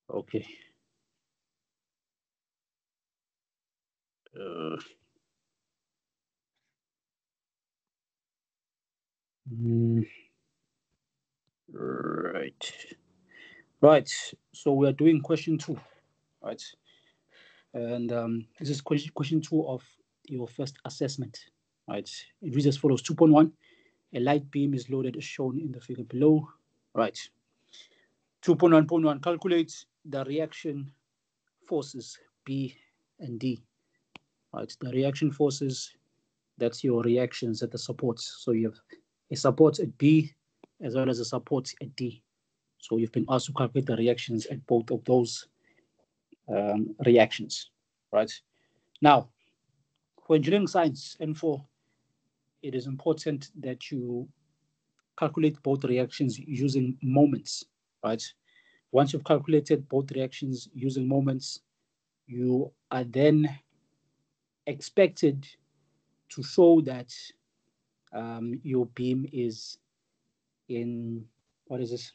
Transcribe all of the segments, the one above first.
Okay. Uh, mm, right. Right. So we are doing question 2. Right. And this is question 2 of your first assessment. Right. It reads as follows: 2.1. A light beam is loaded as shown in the figure below. Right. 2.1.1. Calculate the reaction forces B and D. Right. The reaction forces, that's your reactions at the supports. So you have a support at B as well as a support at D. So you've been asked to calculate the reactions at both of those reactions, right? Now, for engineering science and for it is important that you calculate both reactions using moments, right? Once you've calculated both reactions using moments, you are then expected to show that your beam is in what is this?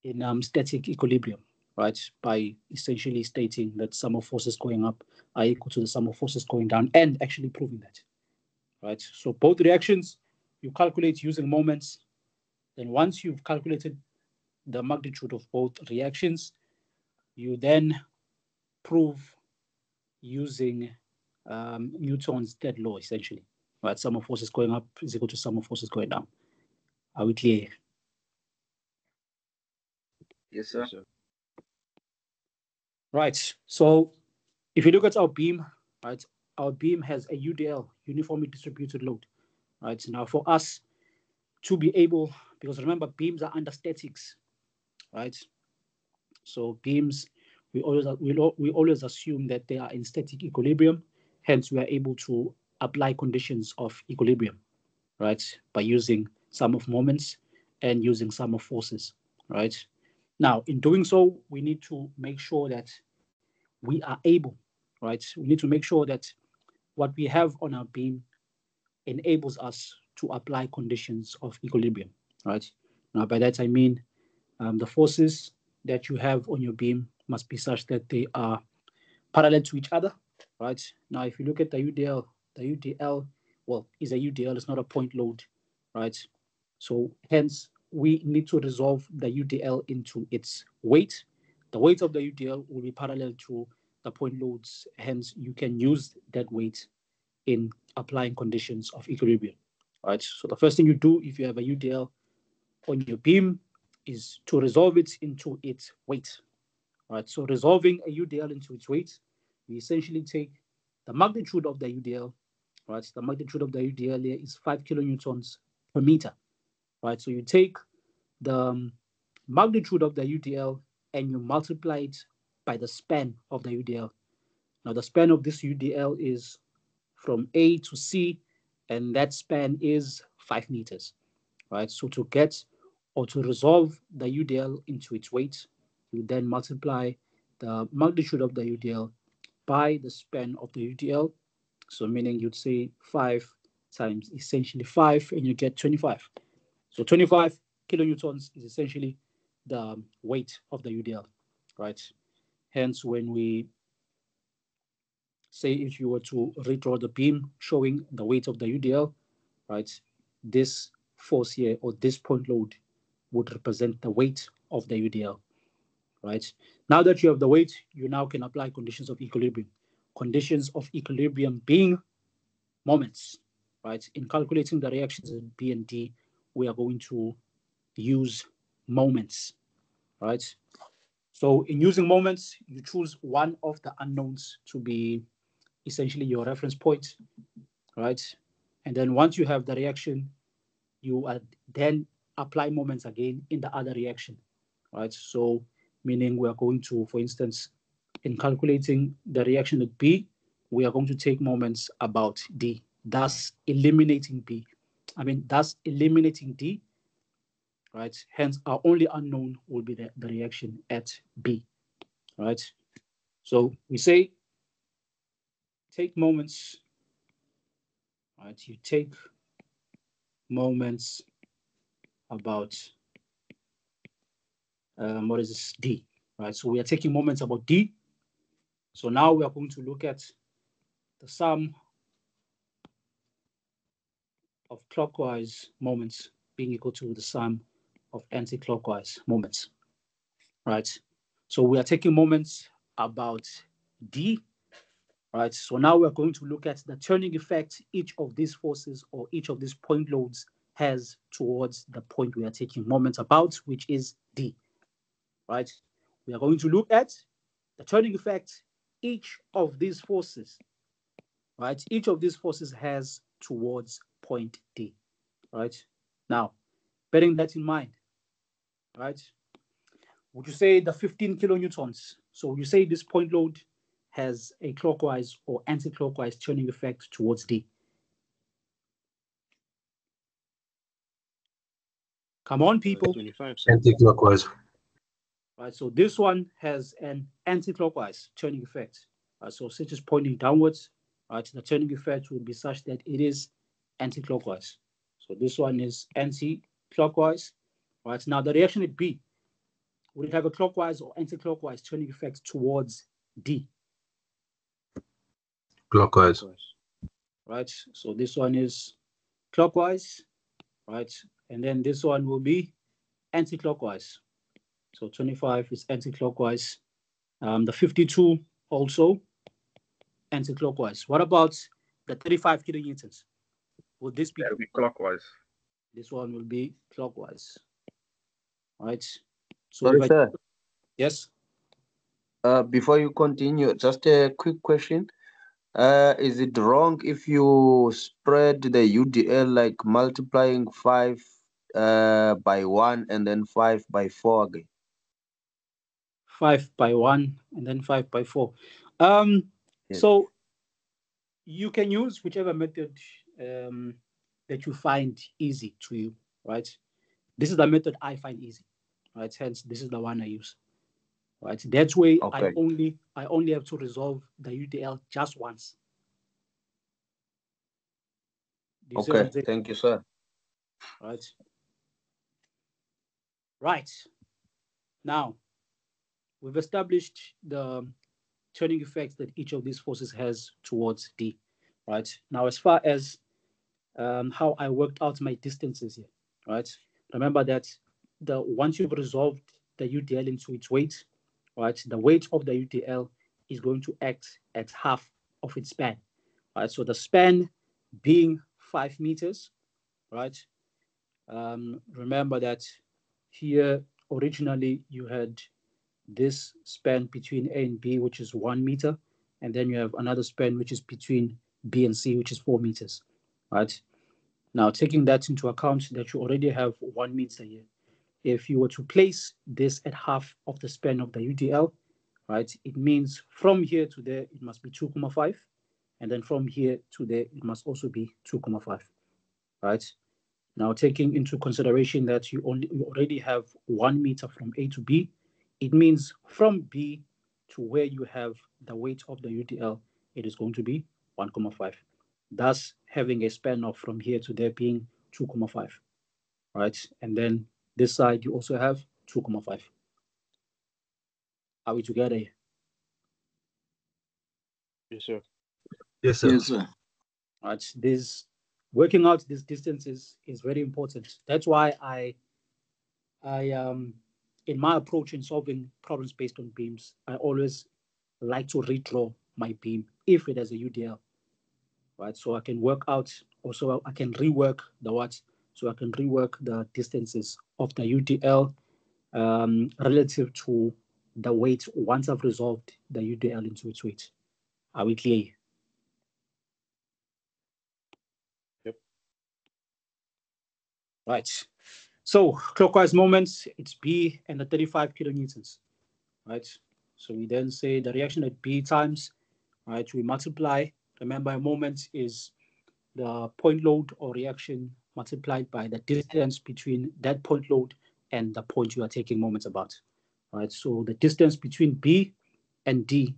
In static equilibrium, right? By essentially stating that sum of forces going up are equal to the sum of forces going down, and actually proving that, right? So both reactions you calculate using moments. Then once you've calculated the magnitude of both reactions, you then prove using Newton's third law, essentially, right? Sum of forces going up is equal to sum of forces going down. Are we clear? Yes, sir. Right. So if you look at our beam, right, our beam has a UDL, uniformly distributed load. Right. Now for us to be able, because remember beams are under statics, right? So beams, we always assume that they are in static equilibrium. Hence, we are able to apply conditions of equilibrium, right, by using sum of moments and using sum of forces, right? Now, in doing so, we need to make sure that we are able, right? We need to make sure that what we have on our beam enables us to apply conditions of equilibrium, right? Now, by that I mean the forces that you have on your beam must be such that they are parallel to each other, right? Now, if you look at the UDL, well, is a UDL, it's not a point load, right? So hence, we need to resolve the UDL into its weight. The weight of the UDL will be parallel to the point loads. Hence, you can use that weight in applying conditions of equilibrium, right? So the first thing you do if you have a UDL on your beam is to resolve it into its weight, right? So resolving a UDL into its weight, we essentially take the magnitude of the UDL, right? The magnitude of the UDL here is 5 kilonewtons per meter, right? So you take the magnitude of the UDL and you multiply it by the span of the UDL. Now the span of this UDL is from A to C, and that span is 5 meters, right? So to get or to resolve the UDL into its weight, you then multiply the magnitude of the UDL by the span of the UDL. So meaning you'd say 5 times essentially 5, and you get 25. So 25 kilonewtons is essentially the weight of the UDL, right? Hence, when we say if you were to redraw the beam showing the weight of the UDL, right, this force here or this point load would represent the weight of the UDL, right? Now that you have the weight, you now can apply conditions of equilibrium. Conditions of equilibrium being moments, right? In calculating the reactions in B and D, we are going to use moments, right? So in using moments, you choose one of the unknowns to be essentially your reference point, right? And then once you have the reaction, you then apply moments again in the other reaction, right? So meaning we are going to, for instance, in calculating the reaction at B, we are going to take moments about D, thus eliminating B. Thus eliminating D, right? Hence, our only unknown will be the reaction at B, right? So we say take moments, right? You take moments about what is this? D, right? So we are taking moments about D. So now we are going to look at the sum of clockwise moments being equal to the sum of anti-clockwise moments, right? So we are taking moments about D, right? So now we're going to look at the turning effect each of these forces or each of these point loads has towards the point we are taking moments about, which is D, right? We are going to look at the turning effect each of these forces, right? Each of these forces has towards point D, right? Now, bearing that in mind, right? Would you say the 15 kilonewtons? So you say this point load has a clockwise or anti-clockwise turning effect towards D. Come on, people. 25. Anti-clockwise. Right, so this one has an anti-clockwise turning effect. So since it's pointing downwards, right, the turning effect will be such that it is anti-clockwise. So this one is anti-clockwise. Right, now the reaction at B, would it have a clockwise or anti-clockwise turning effect towards D? Clockwise. Right, so this one is clockwise, right, and then this one will be anti-clockwise. So 25 is anti-clockwise. The 52 also anti-clockwise. What about the 35 kilonewtons? Will this be? That'll be clockwise. This one will be clockwise, right? So Sorry, if I sir. yes, Before you continue, just a quick question. Is it wrong if you spread the UDL like multiplying 5 by 1 and then 5 by 4 again? 5 by 1 and then 5 by 4. Um, Yes. so you can use whichever method that you find easy to you, right? This is the method I find easy, right? Hence, this is the one I use, right? That way, Okay. I only have to resolve the UDL just once. Do you see what I'm Okay. saying? Thank you, sir. Right. Right. Now we've established the turning effects that each of these forces has towards D. Right. Now, as far as how I worked out my distances here, right? Remember that once you've resolved the UDL into its weight, right, the weight of the UDL is going to act at half of its span, right? So the span being 5 meters, right? Remember that here originally you had this span between A and B, which is 1 meter, and then you have another span which is between B and C, which is 4 meters, right? Now, taking that into account that you already have 1 meter here, if you were to place this at half of the span of the UDL, right, it means from here to there, it must be 2.5. And then from here to there, it must also be 2.5, right? Now, taking into consideration that you already have 1 meter from A to B, it means from B to where you have the weight of the UDL, it is going to be 1.5. Thus, having a span of from here to there being 2.5, right? And then this side, you also have 2.5. Are we together here? Yes, sir. Yes, sir. Yes, sir. Right? This working out these distances is very important. That's why I in my approach in solving problems based on beams, I always like to redraw my beam if it has a UDL, right? So I can work out, also I can rework the what? So I can rework the distances of the UDL relative to the weight once I've resolved the UDL into its weight. Are we clear? Yep. Right. So clockwise moments, it's B and the 35 kilonewtons, right? So we then say the reaction at B times, right? We multiply. Remember, a moment is the point load or reaction multiplied by the distance between that point load and the point you are taking moments about, right? So the distance between B and D,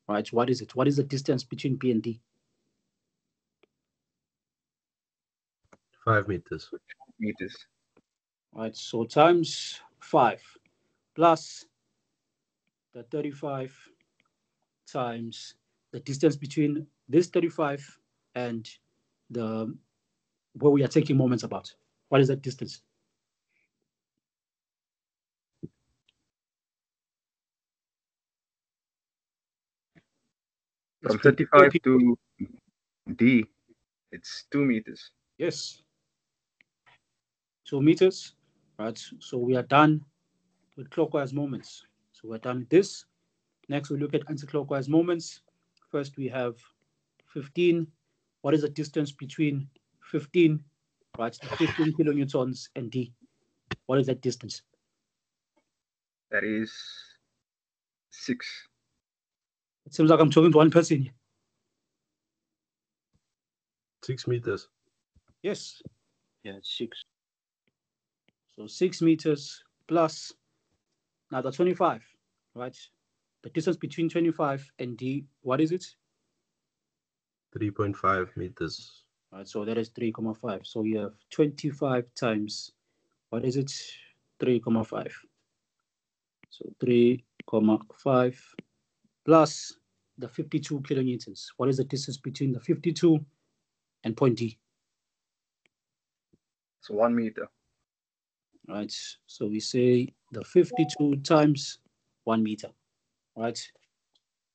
right? What is it? What is the distance between B and D? 5 meters. Meters. Right. So times 5 plus the 35 times the distance between this 35 and the where we are taking moments about. What is that distance? From 35 to D, it's 2 meters. Yes. 2 meters, right? So we are done with clockwise moments. So we're done with this. Next, we look at anti-clockwise moments. First, we have 15. What is the distance between 15, right? The 15 kilonewtons and D. What is that distance? That is 6. It seems like I'm talking to one person here. 6 meters. Yes. Yeah, it's 6. So 6 meters plus now the 25, right? The distance between 25 and D, what is it? 3.5 meters. Right, so that is 3,5. So you have 25 times, what is it? 3,5. So 3,5 plus the 52 kilonewtons. What is the distance between the 52 and point D? It's 1 meter. Right, so we say the 52 times 1 meter. Right,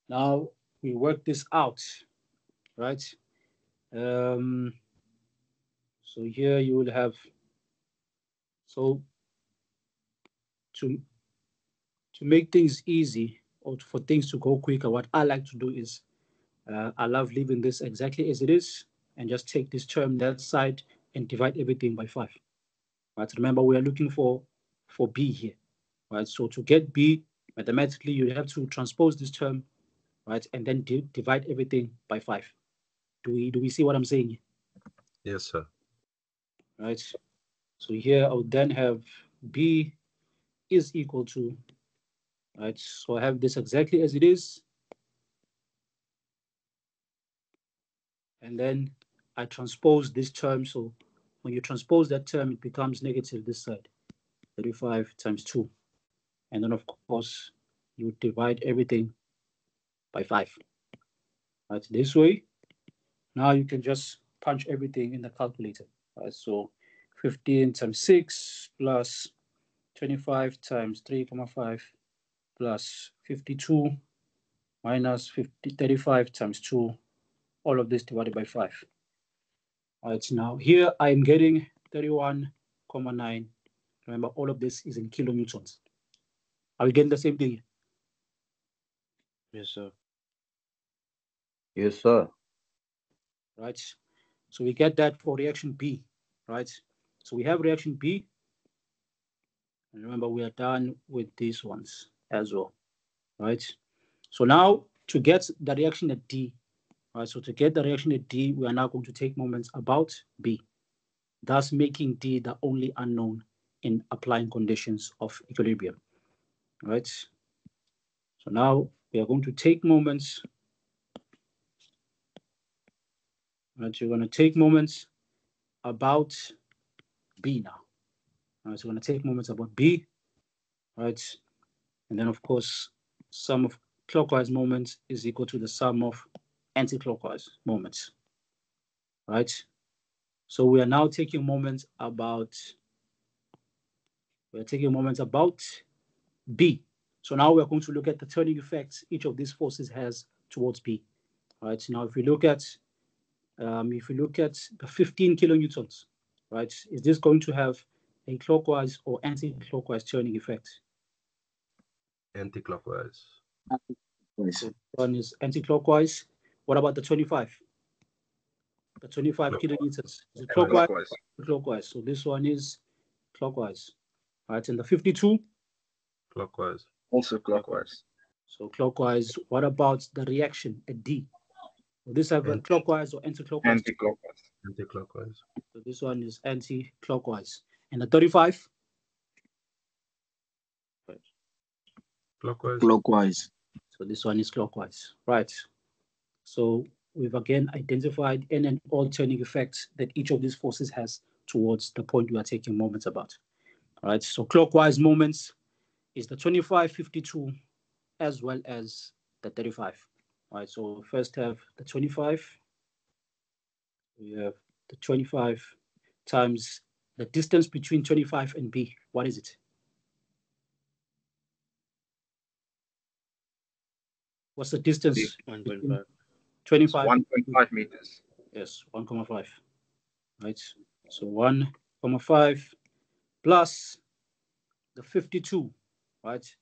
now we work this out. Right, so here you will have, so to make things easy or for things to go quicker, what I like to do is I love leaving this exactly as it is and just take this term that side and divide everything by 5. Right, remember we are looking for B here. Right, so to get B mathematically you have to transpose this term, right, and then divide everything by 5. Do we see what I'm saying? Yes, sir. Right, so here I would then have B is equal to, right, so I have this exactly as it is, and then I transpose this term. So when you transpose that term, it becomes negative this side, 35 times 2. And then, of course, you divide everything by 5. Right, this way. Now you can just punch everything in the calculator. Right, so 15 times 6 plus 25 times 3,5 plus 52 minus 35 times 2, all of this divided by 5. All right, now here I'm getting 31,9. Remember, all of this is in kilonewtons. Are we getting the same thing? Yes, sir. Yes, sir. Right, so we get that for reaction B, right? So we have reaction B. And remember, we are done with these ones as well, right? So now to get the reaction at D, right? So to get the reaction at D, we are now going to take moments about B, thus making D the only unknown in applying conditions of equilibrium, right? So now we are going to take moments, right? You're going to take moments about B now. Right, so we're going to take moments about B, right? And then, of course, sum of clockwise moments is equal to the sum of anti-clockwise moments, right? So we are now taking moments about, B. So now we're going to look at the turning effects each of these forces has towards B, right? So now if we look at the 15 kilonewtons, right, is this going to have a clockwise or anti-clockwise turning effect? Anti-clockwise. So one is anti-clockwise. What about the 25? The 25 kilonewtons. Is it clockwise? Clockwise. Clockwise. So this one is clockwise. Right, and the 52? Clockwise. Also clockwise. So clockwise. What about the reaction at D? Will this have a clockwise or anti-clockwise? Anti-clockwise. Anti-clockwise. So this one is anti-clockwise. And the 35? Clockwise. Clockwise. So this one is clockwise. Right. So we've again identified any and all turning effects that each of these forces has towards the point we are taking moments about. All right. So clockwise moments is the 25, 52, as well as the 35. Right, so first have the 25. We have the 25 times the distance between 25 and B. What is it? What's the distance? 1.5. 25. 1.5 meters. Yes, 1,5. Right. So 1,5 plus the 52. Right.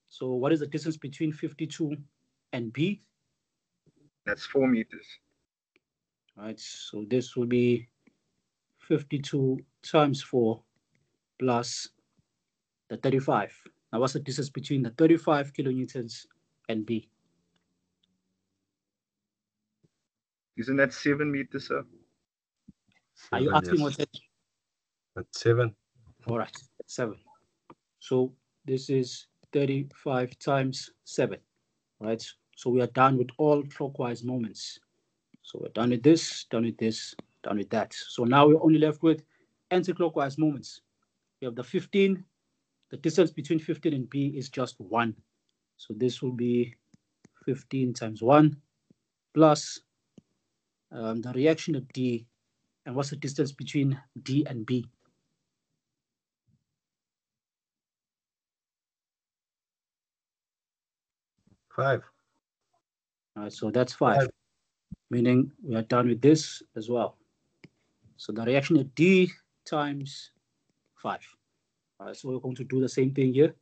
So what is the distance between 52 and B? That's 4 meters. Right. So this will be 52 times 4 plus the 35. Now, what's the distance between the 35 kilonewtons and B? Isn't that 7 meters, sir? Are you 7, asking yes. what's it? That's 7. All right, 7. So this is 35 times 7, right? So we are done with all clockwise moments. So we're done with this, done with this, done with that. So now we're only left with anti-clockwise moments. We have the 15. The distance between 15 and B is just 1. So this will be 15 times 1 plus the reaction at D. And what's the distance between D and B? 5. All right, so that's 5, meaning we are done with this as well. So the reaction at D times 5. All right, so we're going to do the same thing here.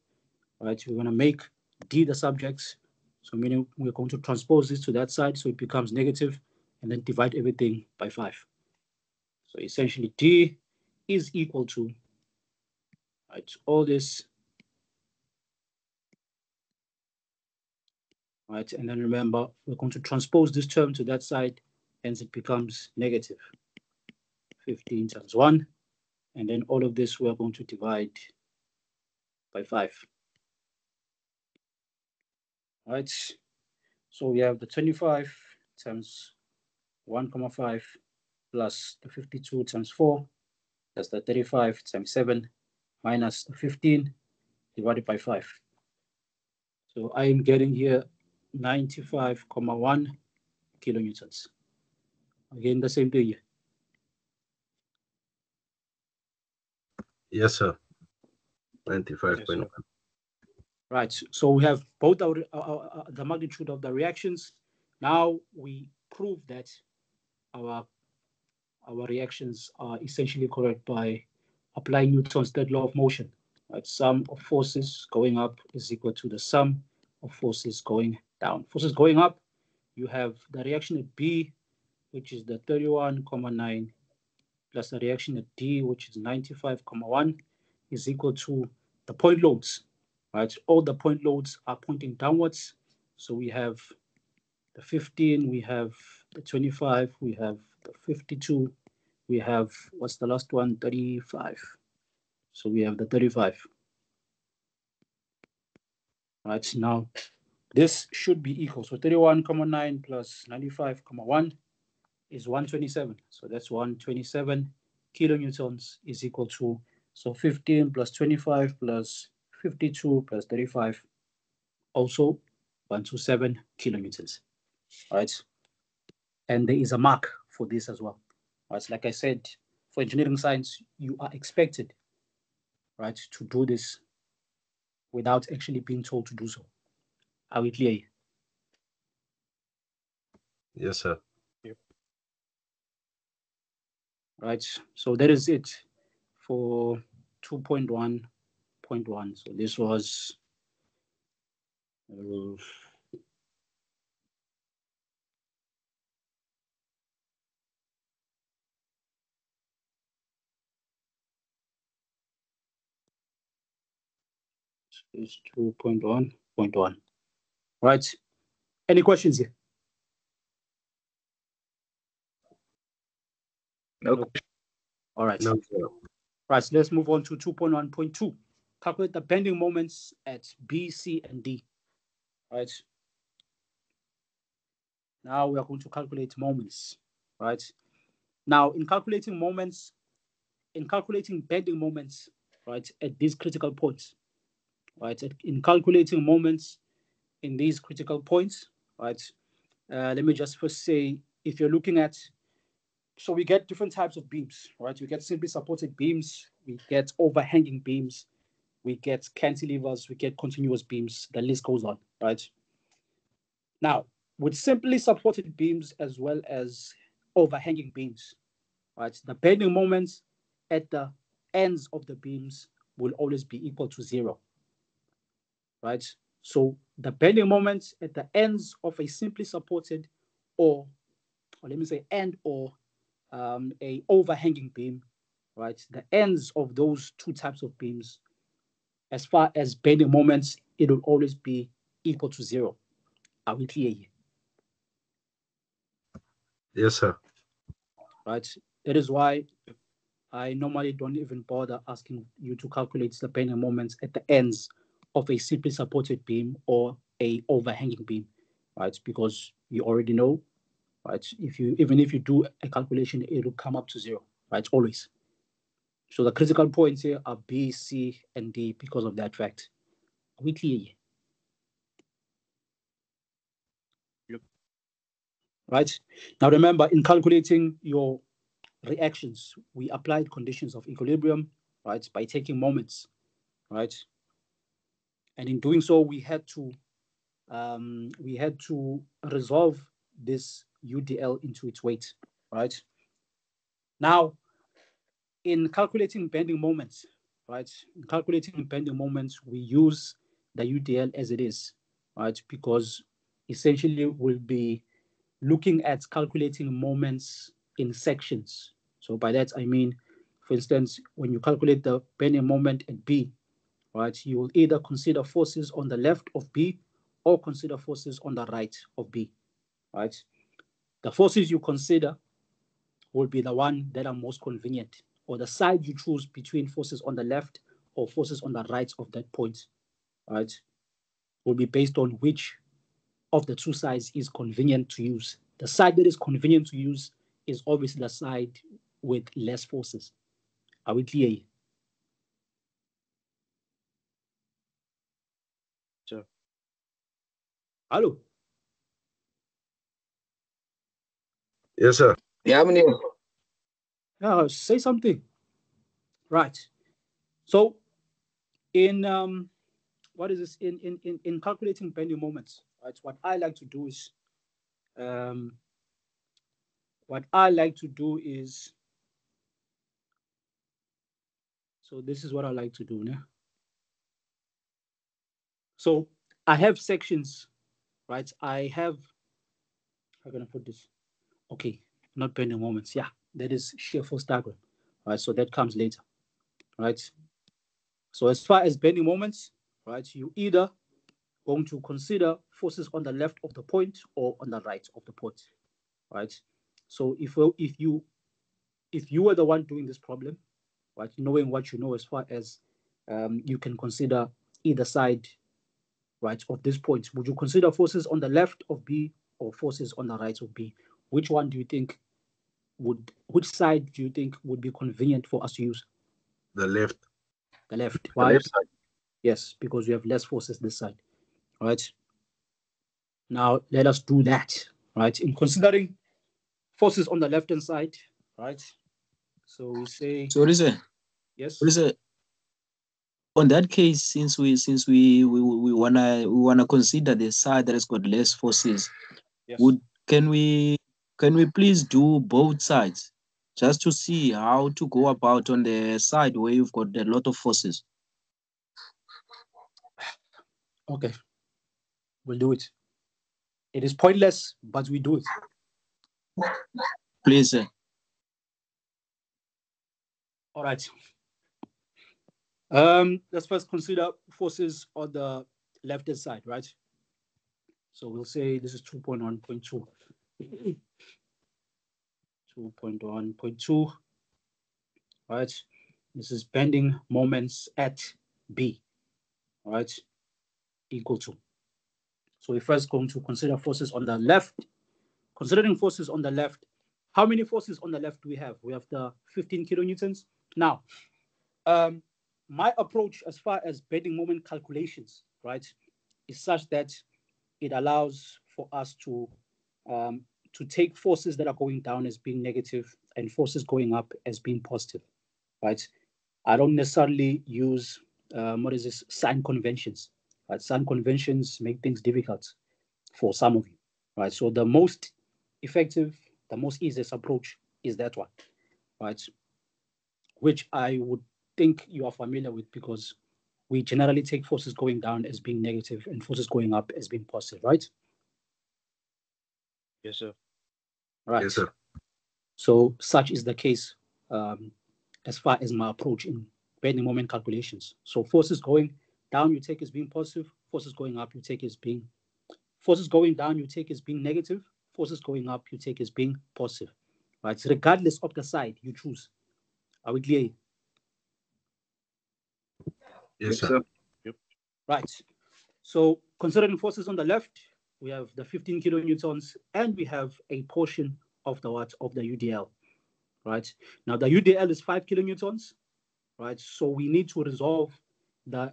All right, we're going to make D the subjects. So meaning we're going to transpose this to that side so it becomes negative and then divide everything by 5. So essentially D is equal to, right, all this, right, and then remember we're going to transpose this term to that side, hence it becomes negative 15 times 1, and then all of this we're going to divide by 5. All right, so we have the 25 times 1,5 plus the 52 times 4, that's the 35 times 7 minus the 15 divided by 5. So I am getting here 95,1 kilonewtons. Again, the same thing here. Yes, sir. 95.1. Yes, Right, so we have both the magnitude of the reactions. Now we prove that our reactions are essentially correct by applying Newton's third law of motion. Right, sum of forces going up is equal to the sum of forces going down. Forces going up, you have the reaction at B, which is the 31,9, plus the reaction at D, which is 95,1, is equal to the point loads. Right, all the point loads are pointing downwards. So we have the 15, we have the 25, we have the 52, we have, what's the last one? 35. So we have the 35. Right, now this should be equal. So 31,9 plus 95,1 is 127. So that's 127 kilonewtons is equal to, so 15 plus 25 plus 52 plus 35, also 127 kilonewtons. All right. And there is a mark for this as well. Right. Like I said, for engineering science, you are expected, right, to do this without actually being told to do so. Are we clear? Yes, sir. Right. So that is it for 2.1.1. So this was is 2.1.1. Right. Any questions here? No. All right. No, sir. Right. So let's move on to 2.1.2. Calculate the bending moments at B, C, and D. Right. Now we are going to calculate moments. Right. Now, in calculating bending moments, right, at these critical points, right? In calculating moments in these critical points, right? Let me just first say, if you're looking at, so we get different types of beams, right? We get simply supported beams, we get overhanging beams, we get cantilevers, we get continuous beams. The list goes on, right? Now, with simply supported beams as well as overhanging beams, right? The bending moments at the ends of the beams will always be equal to 0, right? So the bending moments at the ends of a simply supported or let me say and or a overhanging beam, right? The ends of those two types of beams, as far as bending moments, it will always be equal to 0. Are we clear here? Yes, sir. Right? That is why I normally don't even bother asking you to calculate the bending moments at the ends of a simply supported beam or a overhanging beam, right? Because you already know, right? Even if you do a calculation, it will come up to 0, right? Always. So the critical points here are B, C, and D because of that fact. Are we clear here? Yep. Right? Now remember, in calculating your reactions, we applied conditions of equilibrium, right, by taking moments, right? And in doing so, we had to resolve this UDL into its weight, right? Now, in calculating bending moments, right? In calculating bending moments, we use the UDL as it is, right? Because essentially we'll be looking at calculating moments in sections. So by that I mean, for instance, when you calculate the bending moment at B, right, you will either consider forces on the left of B or consider forces on the right of B, right? The forces you consider will be the one that are most convenient, or the side you choose between forces on the left or forces on the right of that point, right, will be based on which of the two sides is convenient to use. The side that is convenient to use is obviously the side with less forces. Are we clear? So Hello? Yes, sir. Yeah, I'm here. Say something. Right. So in what is this in calculating bending moments, right? What I like to do is um what I like to do is so this is what I like to do now. So I have sections, right? I have how can I put this? Okay, not bending moments. Yeah, that is shear force diagram. Right, so that comes later. Right. So as far as bending moments, right, you either going to consider forces on the left of the point or on the right of the point. Right. So if you were the one doing this problem, right, knowing what you know as far as you can consider either side, right, of this point, would you consider forces on the left of B or forces on the right of B? Which one do you think which side do you think would be convenient for us to use? The left. The left. The Why? left side. Yes, because we have less forces this side. All right. Now let us do that. Right. In considering forces on the left hand side, right? So we say Sorry, sir. yes. Sorry, sir. On that case, since we wanna consider the side that has got less forces, Yes. would can we please do both sides just to see how to go about on the side where you've got a lot of forces? Okay. We'll do it. It is pointless, but we do it. Please, sir. All right. Let's first consider forces on the left hand side, right? So we'll say this is 2.1.2. 2.1.2, right? This is bending moments at B, right? Equal to. So we're first going to consider forces on the left. Considering forces on the left, how many forces on the left do we have? We have the 15 kilonewtons. Now, my approach as far as bending moment calculations, right, is such that it allows for us um, to take forces that are going down as being negative and forces going up as being positive, right? I don't necessarily use what is this sign conventions, right? Sign conventions make things difficult for some of you, right? So the most effective, the most easiest approach is that one, right? Which I would think you are familiar with because we generally take forces going down as being negative and forces going up as being positive, right? Yes, sir. Right. Yes, sir. So such is the case as far as my approach in bending moment calculations. So forces going down you take as being positive, forces going up you take as being forces going down you take as being negative, forces going up you take as being positive. Right. So regardless of the side you choose. Are we clear? Yes, Yes, sir. sir. Yep. Right. So considering forces on the left, we have the 15 kilonewtons and we have a portion of the what of the UDL. Right. Now the UDL is 5 kilonewtons. Right. So we need to resolve the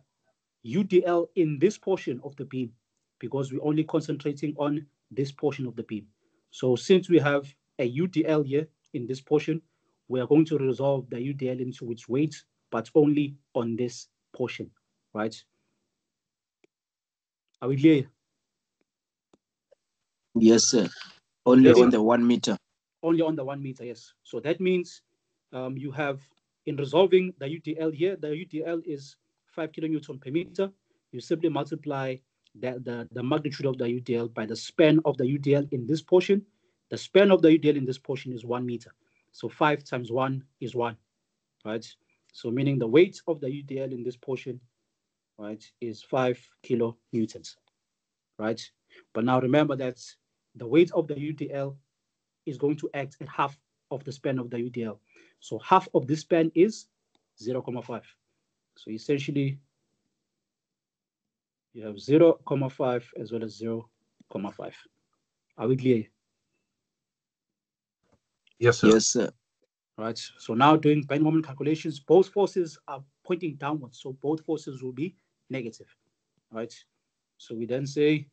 UDL in this portion of the beam because we're only concentrating on this portion of the beam. So since we have a UDL here in this portion, we are going to resolve the UDL into its weight, but only on this portion, right? Are we clear? Yes, sir. Only Yes, on sir. the 1 meter. Only on the 1 meter, yes. So that means you have, in resolving the UDL here, the UDL is 5 kilonewton per meter. You simply multiply the magnitude of the UDL by the span of the UDL in this portion. The span of the UDL in this portion is 1 meter. So 5 times 1 is 1, right? So meaning the weight of the UDL in this portion, right, is 5 kilonewtons, right? But now remember that the weight of the UDL is going to act at half of the span of the UDL. So half of this span is 0.5. So essentially, you have 0.5 as well as 0.5. Are we clear? Yes, sir. Yes, sir. Right. So now doing bend moment calculations, both forces are pointing downwards. So both forces will be negative. Right. So we then say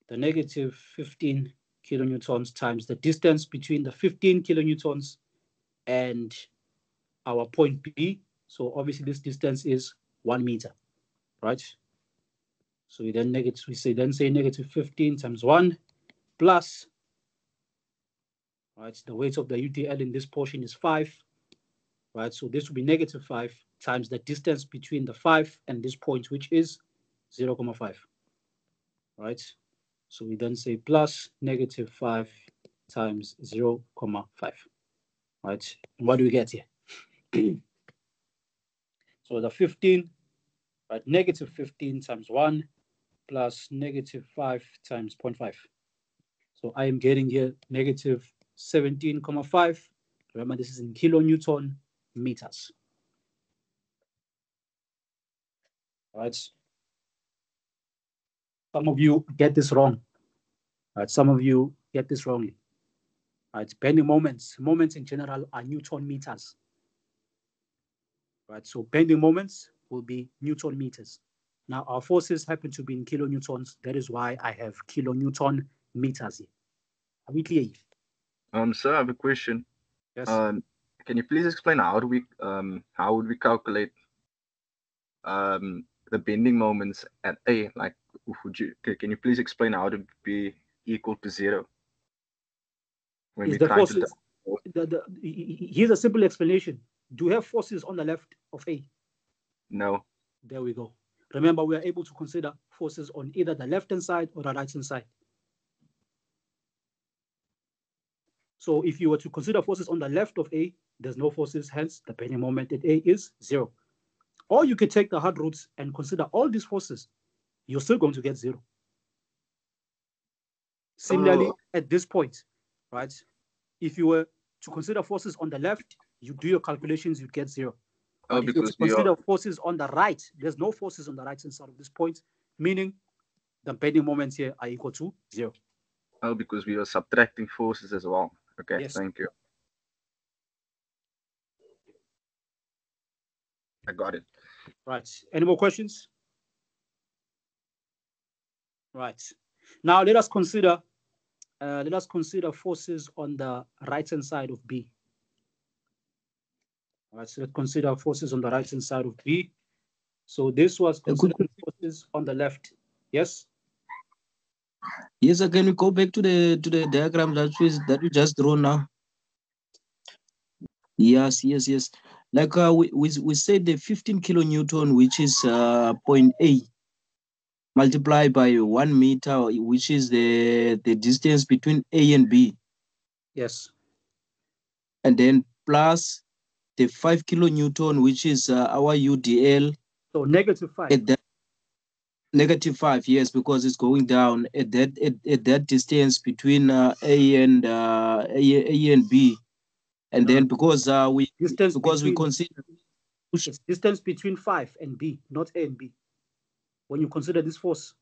the negative 15 kilonewtons times the distance between the 15 kilonewtons and our point B. So obviously this distance is 1 meter, right? So we say negative 15 times 1 plus, right? The weight of the UDL in this portion is 5, right? So this will be negative 5 times the distance between the 5 and this point, which is 0.5, right? So we then say plus negative 5 times 0.5, right? And what do we get here? So the 15, right? Negative 15 times 1 plus negative 5 times 0.5. So I am getting here negative 17.5. Remember, this is in kilonewton meters. All right. Some of you get this wrong. Right. Some of you get this wrongly. Right. Bending moments in general are Newton meters. Right. So bending moments will be Newton meters. Now our forces happen to be in kilonewtons. That is why I have kilonewton meters here. Are we clear? Sir, I have a question. Yes. Can you please explain how would we calculate the bending moments at A? Like, can you please explain how to be equal to 0 when Is we the try to? forces? Here's a simple explanation. Do you have forces on the left of A? No. There we go. Remember, we are able to consider forces on either the left-hand side or the right-hand side. So if you were to consider forces on the left of A, there's no forces, hence the bending moment at A is 0. Or you could take the hard roots and consider all these forces. You're still going to get 0. Similarly, at this point, right? If you were to consider forces on the left, you do your calculations, you get 0. But if you were to consider forces on the right, there's no forces on the right-hand side of this point, meaning the bending moments here are equal to 0. Oh, because we are subtracting forces as well. Okay, Yes. thank you. I got it. Right. Any more questions? Right. Now let us consider forces on the right hand side of B. All right, so let's consider forces on the right hand side of B. So this was considering forces on the left. Yes? Yes, sir. Can we go back to the diagram that we just drawn now? Yes. Like we said the 15 kilonewton, which is point A, multiplied by 1 meter, which is the distance between A and B, Yes. and then plus the 5 kilonewton, which is our UDL. So -5. At that -5, yes, because it's going down at that distance between A and B, and No, then because we between consider it's distance between 5 and B, not A and B. When you consider this force,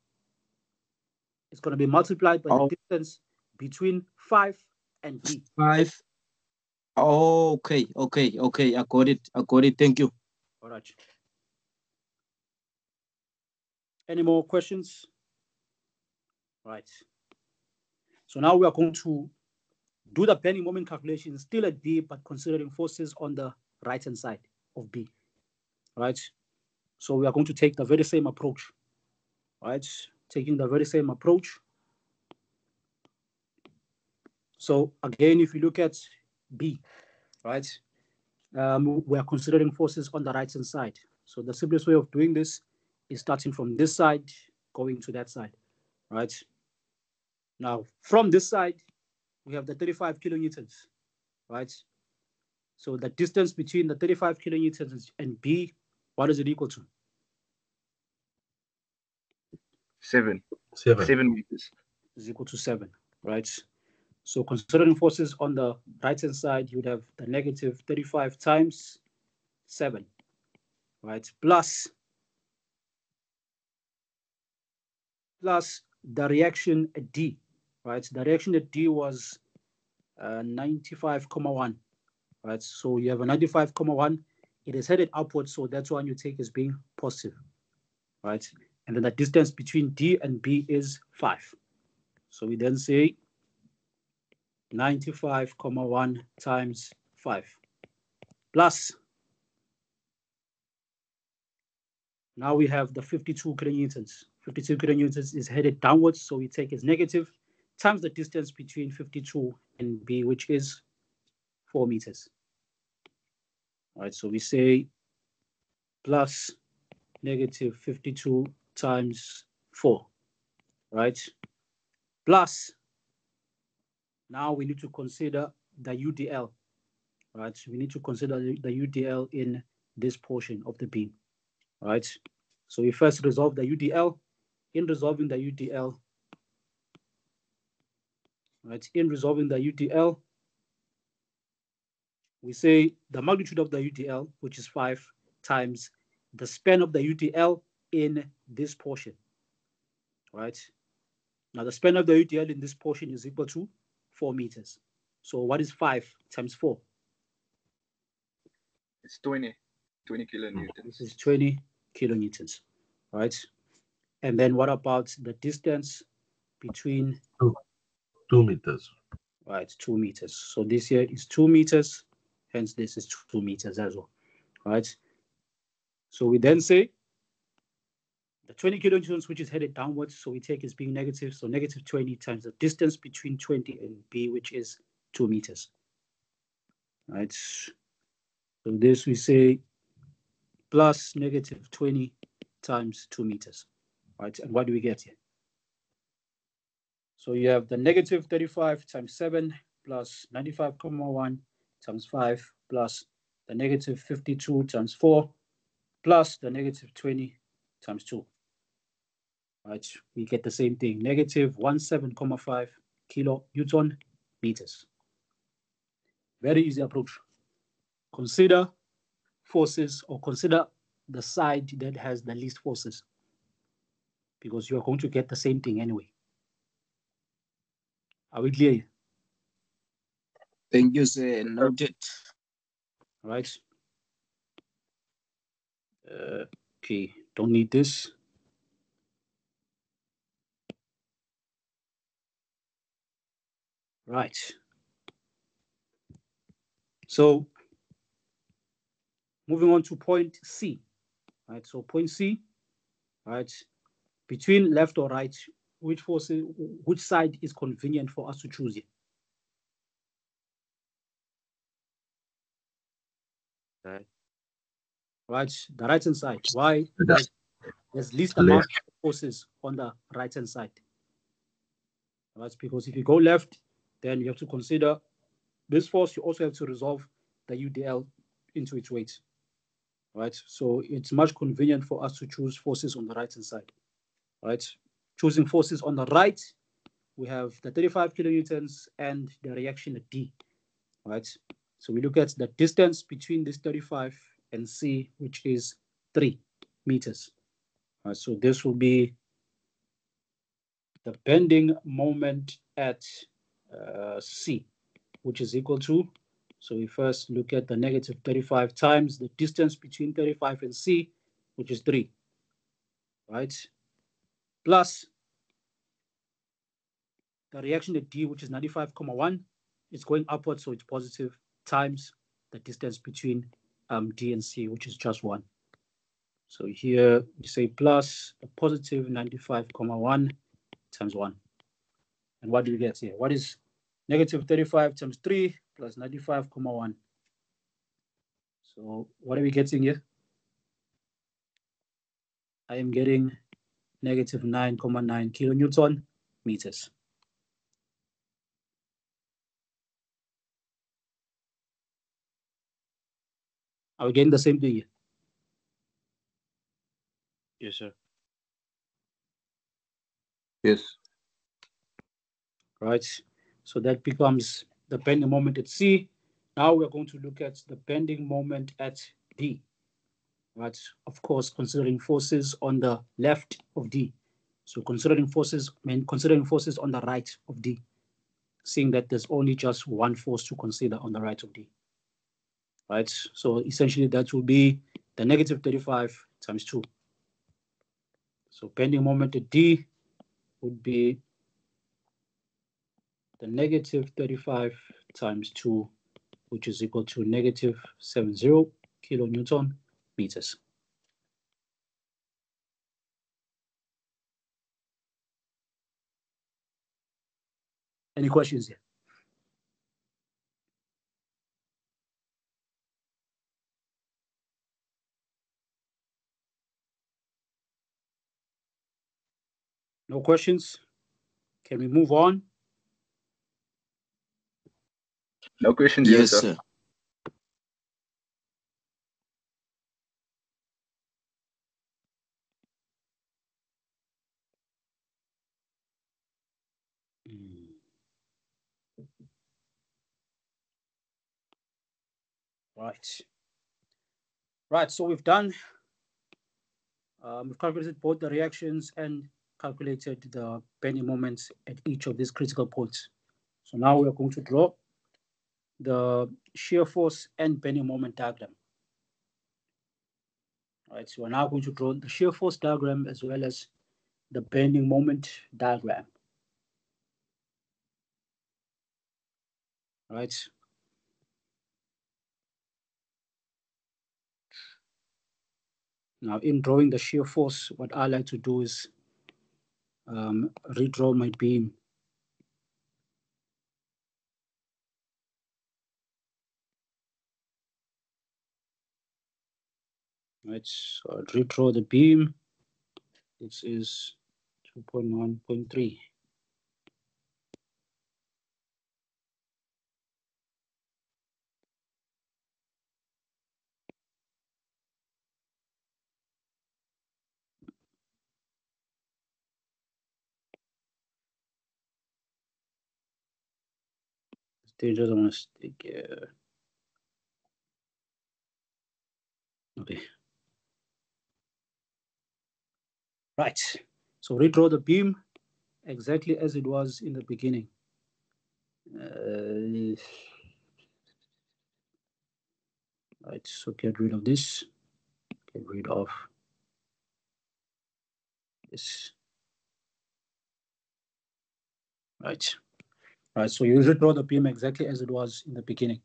it's going to be multiplied by the distance between 5 and B. 5. Okay. I got it. Thank you. All right. Any more questions? Right. So now we are going to do the bending moment calculation still at B, but considering forces on the right hand side of B. Right. So we are going to take the very same approach. Right. Taking the very same approach. So again, if you look at B, right, we are considering forces on the right hand side. So the simplest way of doing this is starting from this side, going to that side, right? Now, from this side, we have the 35 kilonewtons, right? So the distance between the 35 kilonewtons and B, what is it equal to? 7 meters. Is equal to 7, right? So considering forces on the right-hand side, you would have the -35 times 7, right? Plus the reaction at D, right? The reaction at D was 95,1, right? So you have a 95,1. It is headed upwards, so that's one you take as being positive, right? And then the distance between D and B is 5. So we then say 95,1 times 5 plus. Now we have the 52 kilonewtons. 52 kilonewtons is headed downwards, so we take as negative times the distance between 52 and B, which is 4 meters. All right, so we say plus -52 times 4, right? Plus, now we need to consider the UDL, right? So we need to consider the UDL in this portion of the beam, right? So we first resolve the UDL. In resolving the UDL, right? In resolving the UDL, we say the magnitude of the UDL, which is 5, times the span of the UDL in this portion, right? Now the span of the UDL in this portion is equal to 4 meters. So what is 5 times 4? It's 20 kilonewtons. This is 20 kilonewtons, right? And then what about the distance between 2 meters? Right, 2 meters. So this here is 2 meters, hence this is 2 meters as well, right? So we then say the 20 kilonewtons, which is headed downwards, so we take as being negative, so -20 times the distance between 20 and B, which is 2 meters, right? So this we say plus -20 times 2 meters, right? And what do we get here? So you have the -35 times 7 plus 95,1 times 5 plus the -52 times 4 plus the -20 times 2. Right, we get the same thing, -17,5 kilonewton meters. Very easy approach. Consider forces, or consider the side that has the least forces, because you are going to get the same thing anyway. Are we clear? Thank you, sir. Noted. Right. Okay, don't need this. Right. So moving on to point C. Right. So point C. Right. Between left or right, which side is convenient for us to choose here? Right. Right. The right hand side. Why? The Because there's least left. amount of forces on the right hand side. Right. Because if you go left, then you have to consider this force. You also have to resolve the UDL into its weight. Right. So it's much convenient for us to choose forces on the right hand side. Right. Choosing forces on the right, we have the 35 kilonewtons and the reaction at D. Right. So we look at the distance between this 35 and C, which is 3 meters. Right. So this will be the bending moment at C, which is equal to, so we first look at the negative 35 times the distance between 35 and C, which is 3, right? Plus the reaction at D, which is 95,1, it's going upwards, so it's positive, times the distance between D and C, which is just 1. So here we say plus a positive 95,1 times 1. And what do we get here? What is negative 35 times 3 plus 95,1? So what are we getting here? I am getting negative 9,9 kilonewton meters. Are we getting the same thing here? Yes, sir. Yes. Right? So that becomes the bending moment at C. Now we're going to look at the bending moment at D. Right? Of course, considering forces on the left of D. So considering forces on the right of D, seeing that there's only just one force to consider on the right of D. Right? So essentially that will be the negative 35 times 2. So bending moment at D would be the negative 35 times 2, which is equal to negative 70 kilonewton meters. Any questions here? No questions? Can we move on? No questions here, Yes, sir. sir. Right. Right, so we've done, we've calculated both the reactions and calculated the bending moments at each of these critical points. So now we are going to draw the shear force and bending moment diagram. Right, so we're now going to draw the shear force diagram as well as the bending moment diagram. Right. Now, in drawing the shear force, what I like to do is redraw my beam. Right, so I'll redraw the beam. This is 2.1.3. They just want to stick. Okay. Right. So redraw the beam exactly as it was in the beginning. Right. So get rid of this. Get rid of Yes. Right. Right. So you usually draw the beam exactly as it was in the beginning.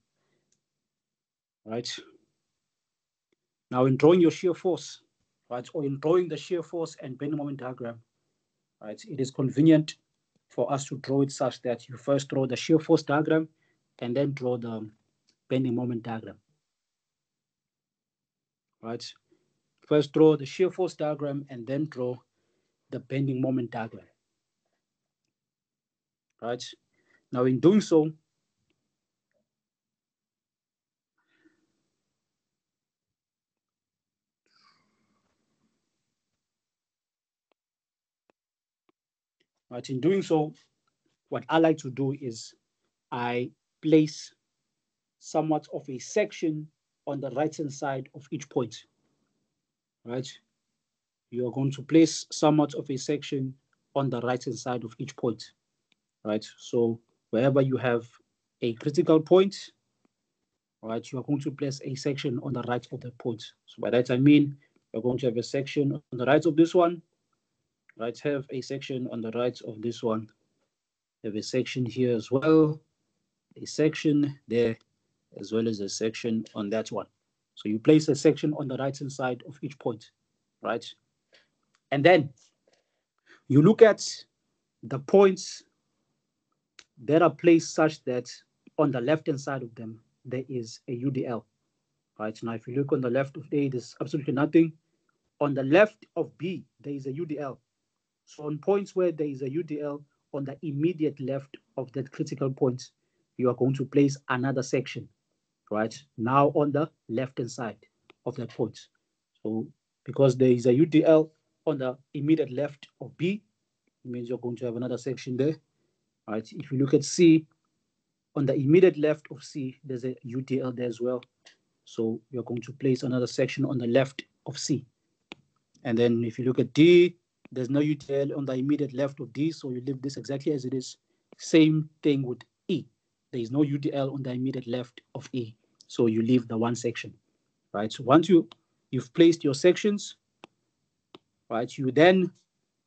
Right. Now in drawing your shear force, right, or in drawing the shear force and bending moment diagram, right, it is convenient for us to draw it such that you first draw the shear force diagram and then draw the bending moment diagram. Right. First draw the shear force diagram and then draw the bending moment diagram. Right. Now in doing so, right, in doing so, what I like to do is I place somewhat of a section on the right hand side of each point. Right. You are going to place somewhat of a section on the right hand side of each point. Right. So wherever you have a critical point, right, you are going to place a section on the right of the point. So by that I mean you're going to have a section on the right of this one, right? Have a section on the right of this one. Have a section here as well, a section there, as well as a section on that one. So you place a section on the right hand side of each point, right? And then you look at the points that are placed such that on the left hand side of them there is a UDL. Right, now if you look on the left of A, there's absolutely nothing. On the left of B, there is a UDL. So on points where there is a UDL on the immediate left of that critical point, you are going to place another section, right? Now on the left-hand side of that point. So because there is a UDL on the immediate left of B, it means you're going to have another section there, right? If you look at C, on the immediate left of C, there's a UDL there as well. So you're going to place another section on the left of C. And then if you look at D, there's no UTL on the immediate left of D, so you leave this exactly as it is. Same thing with E. There is no UTL on the immediate left of E, so you leave the one section, right? So once you've placed your sections, right, you then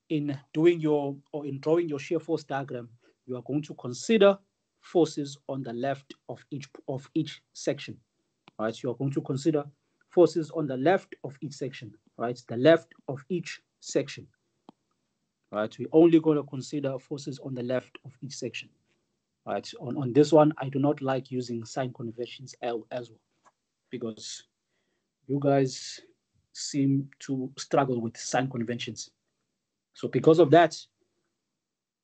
in doing your or in drawing your shear force diagram, you are going to consider forces on the left of each section, right? You are going to consider forces on the left of each section, right? The left of each section, right? We're only going to consider forces on the left of each section, right? On this one, I do not like using sign conventions as well because you guys seem to struggle with sign conventions. So because of that,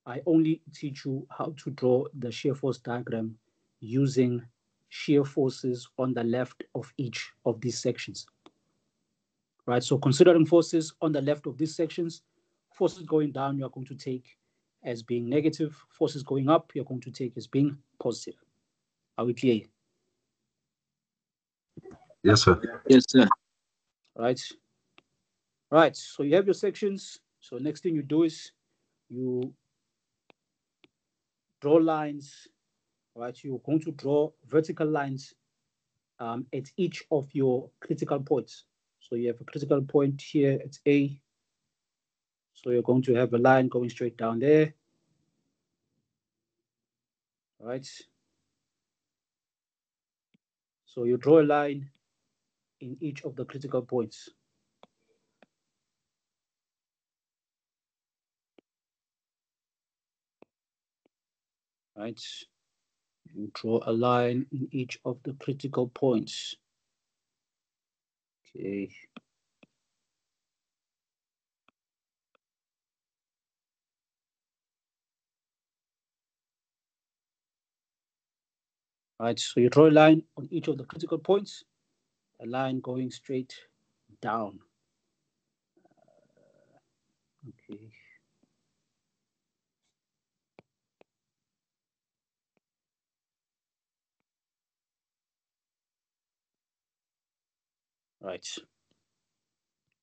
I only teach you how to draw the shear force diagram using shear forces on the left of each of these sections. Right, so considering forces on the left of these sections, forces going down you're going to take as being negative, forces going up you're going to take as being positive. Are we clear? Yes, sir. Yes, sir. Right. Right, so you have your sections. So next thing you do is you draw lines, right? You're going to draw vertical lines at each of your critical points. So you have a critical point here at A. So you're going to have a line going straight down there. Right. So you draw a line in each of the critical points. Right. You draw a line in each of the critical points. Okay. Right, so you draw a line on each of the critical points, a line going straight down. Okay. Right.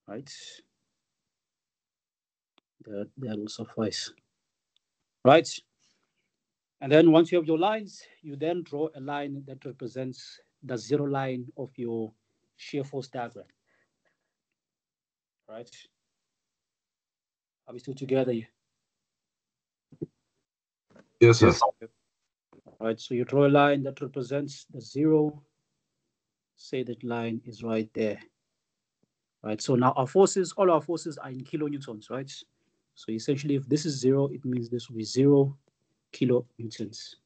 Right. That will suffice. Right. And then once you have your lines, you then draw a line that represents the zero line of your shear force diagram. Right. Are we still together here? Yes, sir. Yes. All right, so you draw a line that represents the 0. Say that line is right there. Right, so now our forces, all our forces are in kilonewtons, right? So essentially, if this is 0, it means this will be 0 kilonewtons.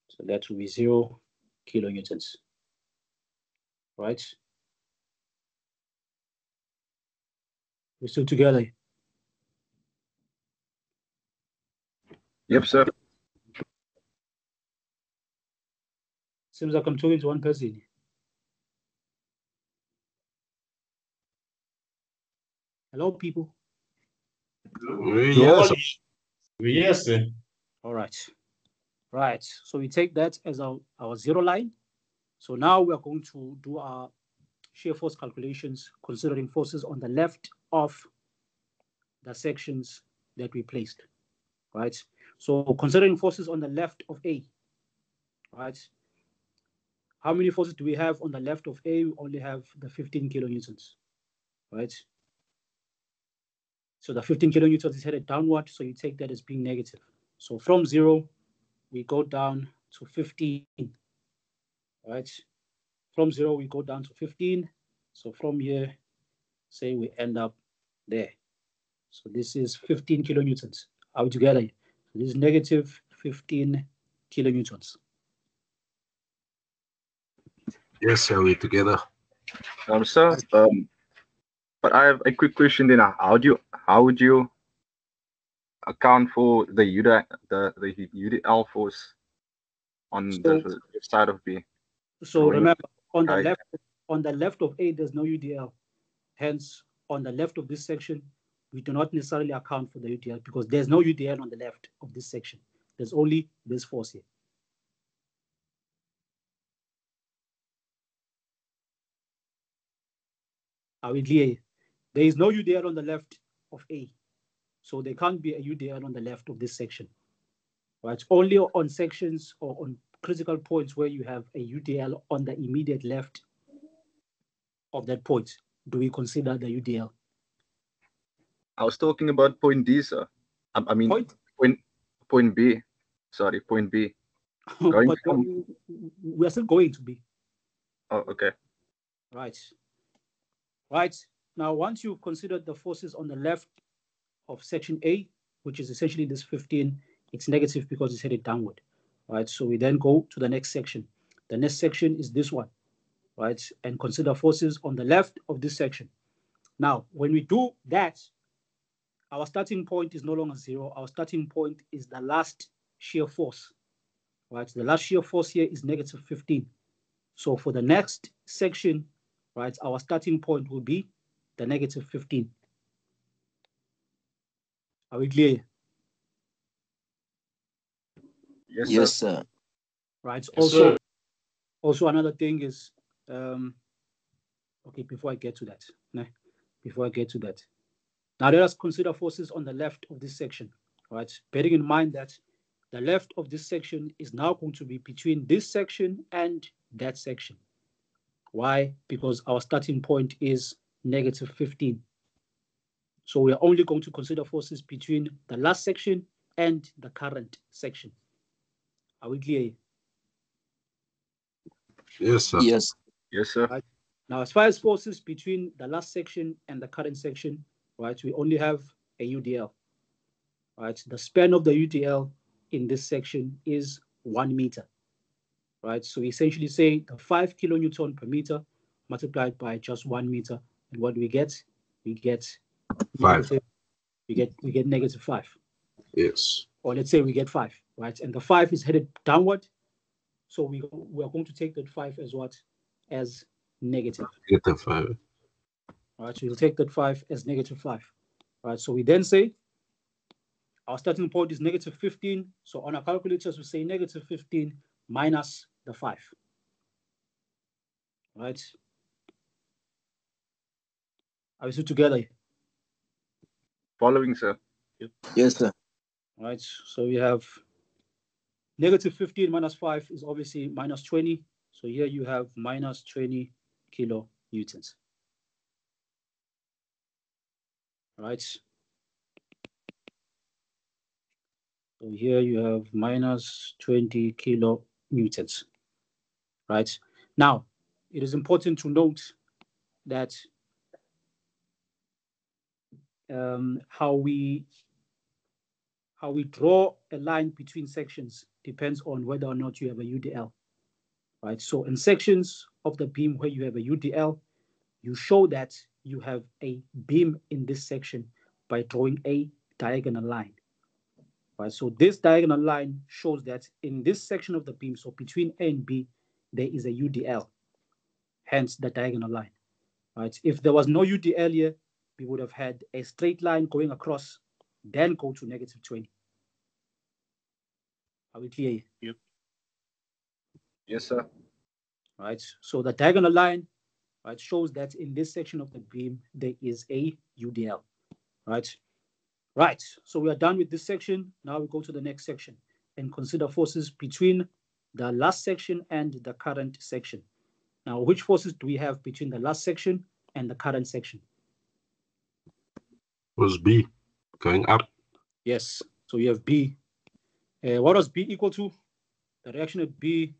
So that will be 0 kilonewtons, right? We're still together. Yep, sir. Seems like I'm talking to one person. Hello, people. Yes. Yes, sir. All right. Right. So we take that as our 0 line. So now we are going to do our shear force calculations considering forces on the left of the sections that we placed. Right. So considering forces on the left of A. Right. How many forces do we have on the left of A? We only have the 15 kilonewtons. Right. So the 15 kilonewtons is headed downward. So you take that as being negative. So from 0, we go down to 15. Right. From 0, we go down to 15. So from here, say we end up there. So this is 15 kilonewtons. Are we together? So this is negative 15 kilonewtons. Yes, sir. We together. Sir. But I have a quick question then. How would you account for the UDL force on the side of B? So remember, on the left of A, there's no UDL. Hence, on the left of this section, we do not necessarily account for the UDL because there's no UDL on the left of this section. There's only this force here. Are we clear? There is no UDL on the left of A. So there can't be a UDL on the left of this section. Right? Only on sections or on critical points where you have a UDL on the immediate left of that point do we consider the UDL. I was talking about point D, sir. I mean point B. Sorry, point B. But we are still going to B. Oh, okay. Right. Right. Now, once you've considered the forces on the left of section A, which is essentially this 15, it's negative because it's headed downward. Right. So we then go to the next section. The next section is this one. Right. And consider forces on the left of this section. Now, when we do that, our starting point is no longer 0. Our starting point is the last shear force. Right. The last shear force here is negative 15. So for the next section, right, our starting point will be the negative 15. Are we clear? Yes, sir. Right. Yes, sir. Also another thing is, okay, before I get to that, now let us consider forces on the left of this section, right? Bearing in mind that the left of this section is now going to be between this section and that section. Why? Because our starting point is negative 15. So we are only going to consider forces between the last section and the current section. Are we clear? Yes, sir. Yes. Yes, sir. Right. Now, as far as forces between the last section and the current section, right, we only have a UDL. Right. The span of the UDL in this section is 1 meter. Right. So we essentially say the 5 kilonewton per meter multiplied by just 1 meter. And what do we get? We get 5. We get negative 5. Yes. Or let's say we get 5, right? And the 5 is headed downward. So we are going to take that 5 as what? As negative. Negative 5. All right, so we'll take that 5 as negative 5. All right, so we then say our starting point is negative 15. So on our calculators, we say negative 15 minus the 5. All right. Are we still together? Following, sir. Yes, sir. All right, so we have negative 15 minus 5 is obviously minus 20. So here you have minus 20 kilonewtons. All right. So here you have minus 20 kilonewtons, right? Now, it is important to note that how we draw a line between sections depends on whether or not you have a UDL, right? So in sections of the beam where you have a UDL, you show that you have a beam in this section by drawing a diagonal line, right? So this diagonal line shows that in this section of the beam, so between A and B, there is a UDL, hence the diagonal line, right? If there was no UDL here, we would have had a straight line going across, then go to negative 20. Are we clear here? Yep. Yes, sir. Right. So the diagonal line, right, shows that in this section of the beam there is a UDL. Right. Right. So we are done with this section. Now we go to the next section and consider forces between the last section and the current section. Now, which forces do we have between the last section and the current section? Was B going up? Yes. So you have B. What was B equal to? The reaction at B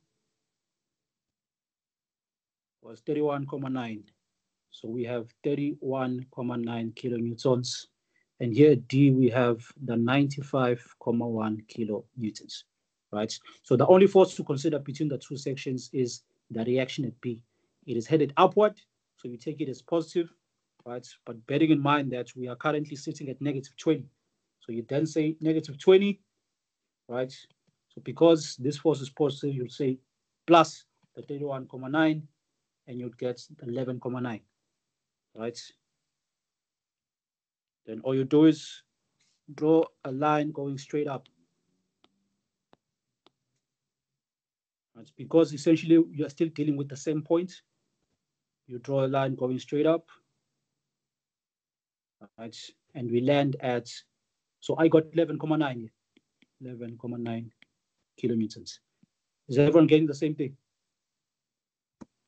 was 31,9. So we have 31,9 kilonewtons. And here at D, we have the 95,1 kilonewtons, right? So the only force to consider between the two sections is the reaction at B. It is headed upward, so you take it as positive, right? But bearing in mind that we are currently sitting at negative 20. So you then say negative 20, right? So because this force is positive, you'll say plus the 31,9, and you'd get 11,9, right? Then all you do is draw a line going straight up. Right? Because essentially you are still dealing with the same point. You draw a line going straight up, right? And we land at, so I got 11,9 here, 11,9 kilometers. Is everyone getting the same thing?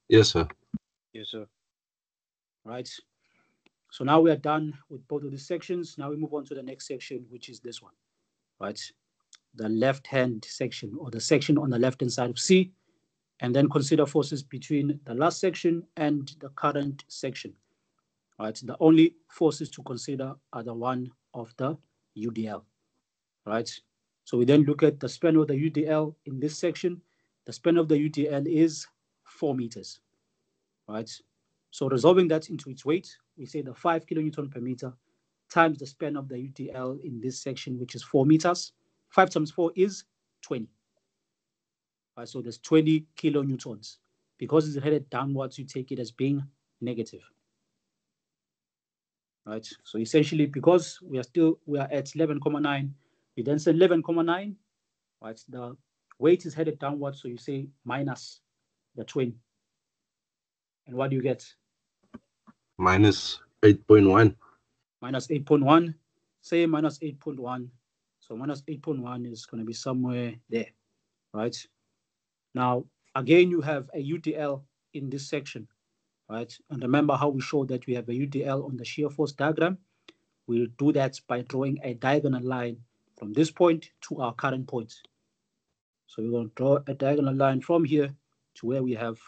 Yes, sir. Yes, sir. Right. So now we are done with both of these sections. Now we move on to the next section, which is this one, right? The left-hand section, or the section on the left-hand side of C, and then consider forces between the last section and the current section. Right, the only forces to consider are the one of the UDL. Right, so we then look at the span of the UDL in this section. The span of the UDL is 4 meters. Right, so resolving that into its weight, we say the 5 kilonewton per meter times the span of the UDL in this section, which is 4 meters. 5 times 4 is 20. Right, so there's 20 kilonewtons. Because it's headed downwards, you take it as being negative. Right, so essentially, because we are at 11,9, we then say 11,9, right? The weight is headed downwards, so you say minus the 20. And what do you get? Minus 8.1. Minus 8.1. Say minus 8.1. So minus 8.1 is going to be somewhere there, right? Now, again, you have a UDL in this section, right? And remember how we showed that we have a UDL on the shear force diagram. We'll do that by drawing a diagonal line from this point to our current point. So we're going to draw a diagonal line from here to where we have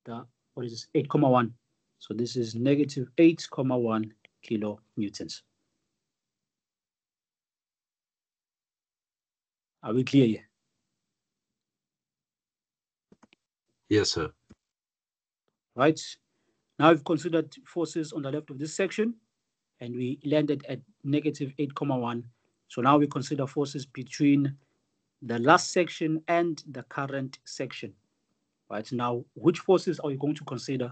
the, 8,1. So this is negative 8,1 kilonewtons. Are we clear here? Yes, sir. Right. Now we've considered forces on the left of this section, and we landed at negative 8,1. So now we consider forces between the last section and the current section. Right, now, which forces are you going to consider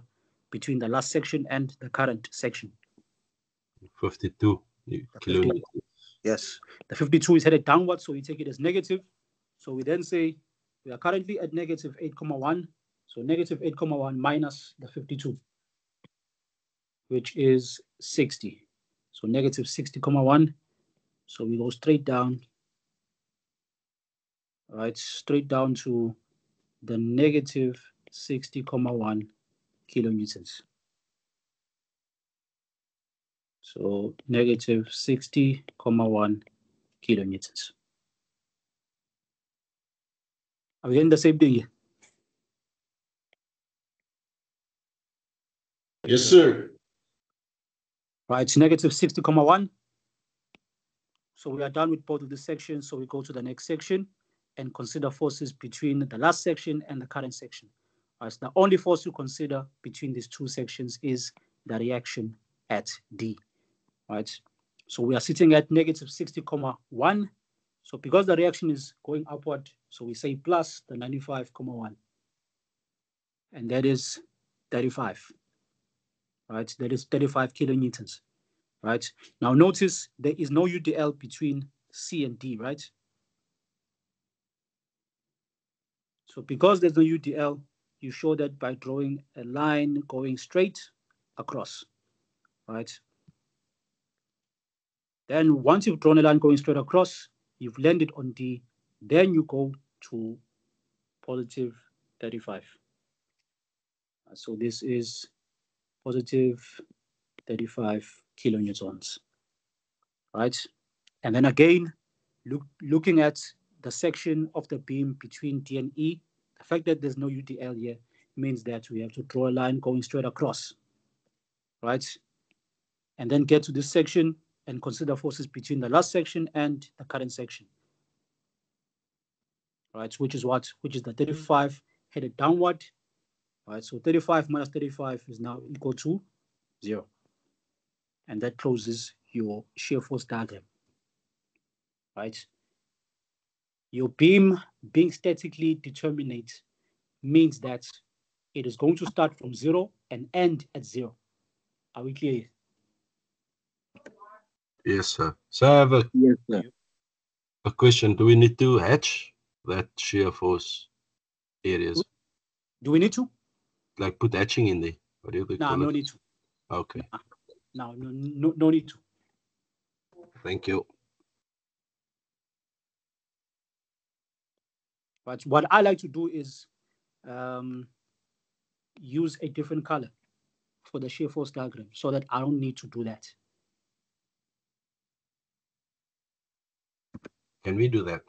between the last section and the current section? 52 kilonewtons. Yes, the 52 is headed downwards, so we take it as negative. So we then say we are currently at negative 8,1. So negative 8,1 minus the 52, which is 60. So negative 60,1. So we go straight down, right, straight down to the negative 60,1 kilonewtons. So negative 60,1 kilonewtons. Are we getting the same thing here? Yes, sir. Right, negative 60,1. So we are done with both of the sections. So we go to the next section and consider forces between the last section and the current section. Right, so the only force to consider between these two sections is the reaction at D. Right, so we are sitting at negative 60,1. So because the reaction is going upward, so we say plus the 95,1. And that is 35. Right, that is 35 kilonewtons. Right, now notice there is no UDL between C and D, right? So because there's no UDL, you show that by drawing a line going straight across, right? Then once you've drawn a line going straight across, you've landed on D, then you go to positive 35. So this is positive 35 kilonewtons, right? And then again, looking at the section of the beam between D and E, the fact that there's no UDL here means that we have to draw a line going straight across, right? And then get to this section and consider forces between the last section and the current section, right? Which is what? Which is the 35 headed downward, right? So 35 minus 35 is now equal to 0. And that closes your shear force diagram, right? Your beam being statically determinate means that it is going to start from 0 and end at 0. Are we clear? Yes, sir. So I have Yes, sir. a question. Do we need to hatch that shear force areas? Do we need to? Like put hatching in there? What do you No, call no it? need to. Okay. No need to. Thank you. But what I like to do is use a different color for the shear force diagram so that I don't need to do that. Can we do that?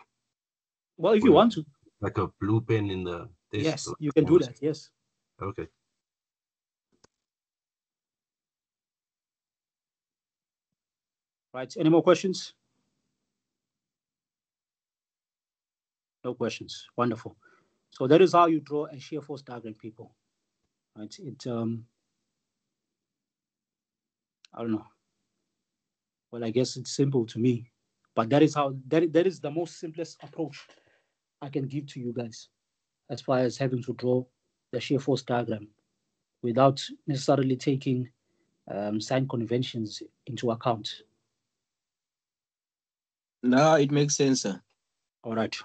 Well, if you want to. Like a blue pen in the test? Yes, you can do that, yes. Okay. Right, any more questions? No questions, wonderful. So that is how you draw a shear force diagram, people. Right, I don't know. Well, I guess it's simple to me, but that is how, that is the most simplest approach I can give to you guys as far as having to draw the shear force diagram without necessarily taking sign conventions into account. No, it makes sense, sir. All right.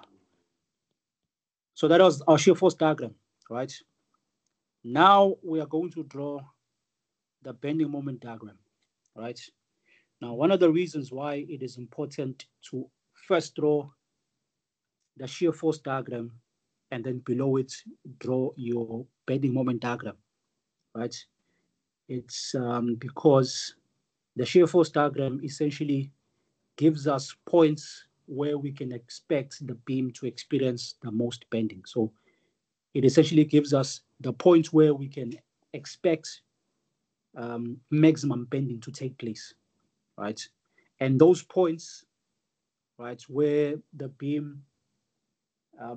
So that was our shear force diagram, right? Now we are going to draw the bending moment diagram, right? Now, one of the reasons why it is important to first draw the shear force diagram and then below it draw your bending moment diagram, right? It's because the shear force diagram essentially gives us points where we can expect the beam to experience the most bending. So it essentially gives us the points where we can expect maximum bending to take place, right? And those points, right, where the beam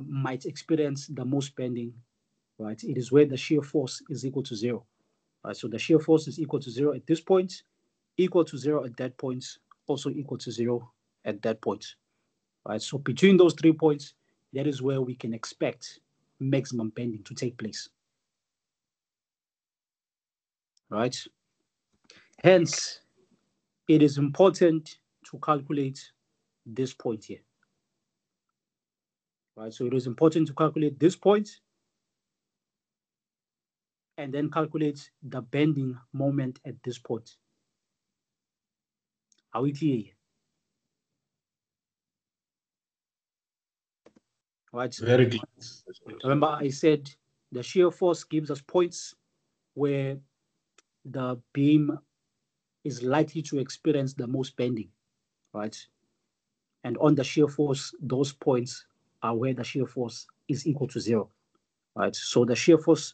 might experience the most bending, right, it is where the shear force is equal to 0. Right, so the shear force is equal to 0 at this point, equal to 0 at that point, also equal to 0 at that point. Right, so between those 3 points, that is where we can expect maximum bending to take place. Right? Hence, it is important to calculate this point here. Right, so it is important to calculate this point and then calculate the bending moment at this point. Are we clear here? Right. Very good. Remember, I said the shear force gives us points where the beam is likely to experience the most bending, right? And on the shear force, those points are where the shear force is equal to 0. Right? So the shear force,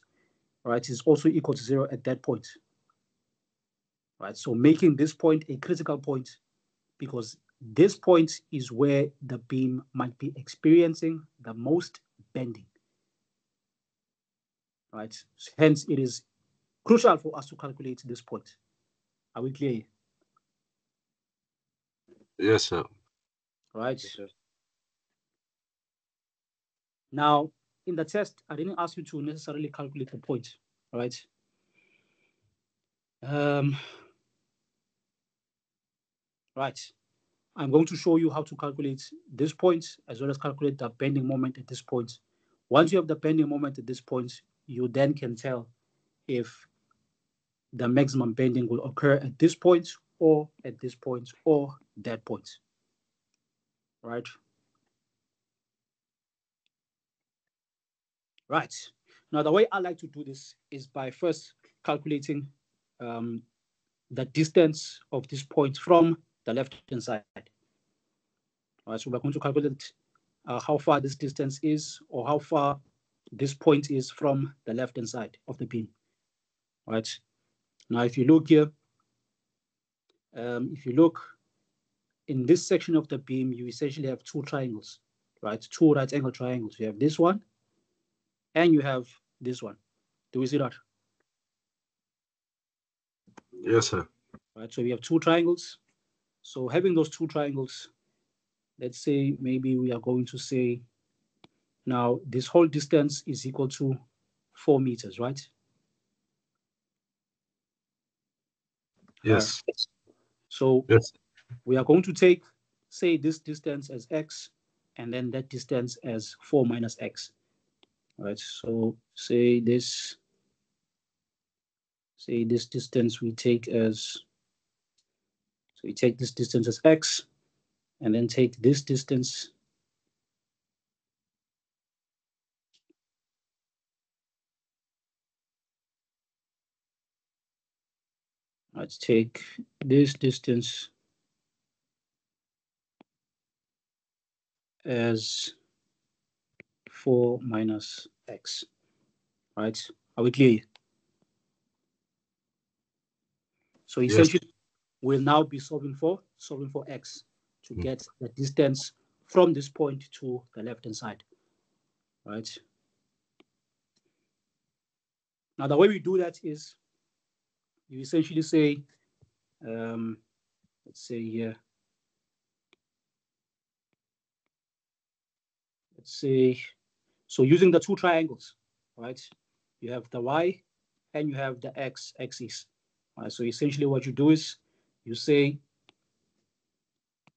right, is also equal to 0 at that point. Right? So making this point a critical point, because this point is where the beam might be experiencing the most bending. Right? Hence, it is crucial for us to calculate this point. Are we clear? Yes, sir. Right. Yes, sir. Now, in the test, I didn't ask you to necessarily calculate the point. Right. Right. I'm going to show you how to calculate this point as well as calculate the bending moment at this point. Once you have the bending moment at this point, you then can tell if the maximum bending will occur at this point or at this point or that point. Right? Right. Now, the way I like to do this is by first calculating the distance of this point from the left-hand side. All right, so we're going to calculate how far this distance is, or how far this point is from the left-hand side of the beam. All right. Now, if you look here, if you look in this section of the beam, you essentially have two triangles, right? Two right-angle triangles. You have this one, and you have this one. Do we see that? Yes, sir. Right. So we have two triangles. So having those two triangles, let's say maybe we are going to say now this whole distance is equal to 4 meters, right? Yes. So Yes. we are going to take, say, this distance as x, and then that distance as 4 minus x. All right. So say this distance we take as, so we take this distance as x, and then take this distance let's take this distance as 4 minus x. Right? Are we clear? So Yes. essentially, we'll now be solving for x to get the distance from this point to the left-hand side. Right? Now, the way we do that is you essentially say, let's say here, let's say, so using the two triangles, right? You have the y and you have the x axis. Right? So essentially what you do is you say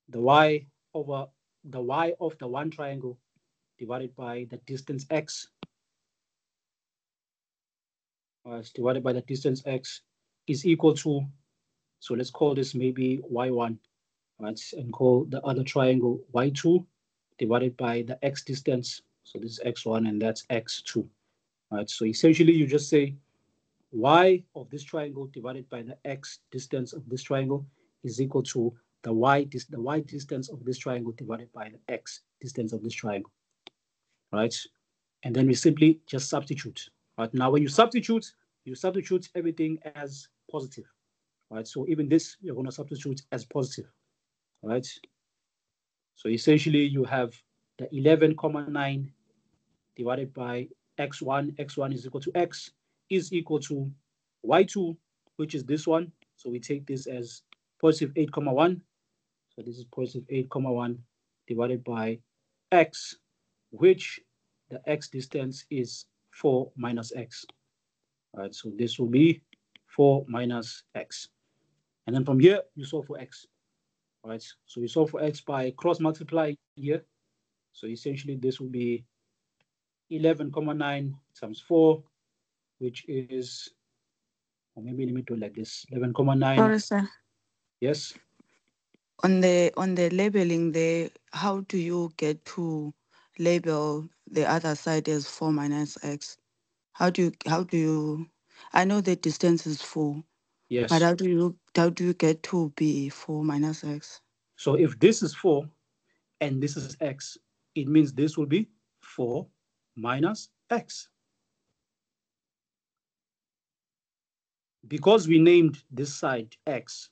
the y over the y of the one triangle divided by the distance x, divided by the distance x, is equal to, so let's call this maybe y1, right? And call the other triangle y2 divided by the x distance. So this is x1 and that's x2. Right? So essentially you just say y of this triangle divided by the x distance of this triangle is equal to the y distance of this triangle divided by the x distance of this triangle. Right? And then we simply just substitute. Right? Now when you substitute everything as positive. Right? So even this you're going to substitute as positive. Right? So essentially you have the 11,9 divided by x1 is equal to x, is equal to y2, which is this one. So we take this as positive 8,1. So this is positive 8,1 divided by x, which the x distance is 4 minus x. All right, so this will be 4 minus x. And then from here, you solve for x. All right, so we solve for x by cross multiplying here. So essentially, this will be 11,9 times 4, which is, or maybe let me do it like this, 11,9. Sorry, sir. Yes. On the labeling there, how do you get to label the other side as 4 minus x? How do you I know the distance is 4. Yes. But how do you get to be 4 minus x? So if this is 4 and this is x, it means this will be 4 minus x. Because we named this side x,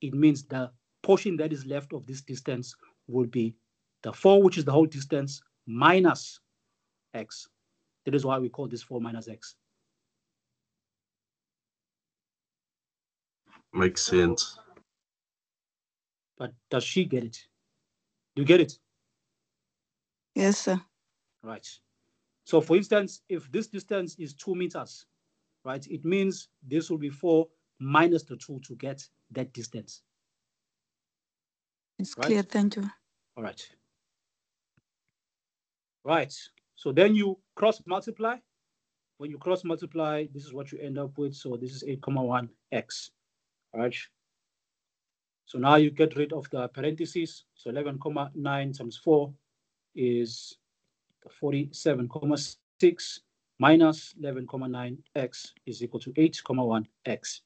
it means the portion that is left of this distance will be the 4, which is the whole distance, minus x. That is why we call this 4 minus x. Makes sense. But does she get it? Do you get it? Yes, sir. Right. So for instance, if this distance is 2 meters, right, it means this will be 4 minus the 2 to get that distance. It's Right? clear. Thank you. All right. Right. So then you cross multiply. When you cross multiply, this is what you end up with. So this is 8,1 x. All right. So now you get rid of the parentheses. So 11,9 times 4 is 47,6 minus 11,9x is equal to 8,1x.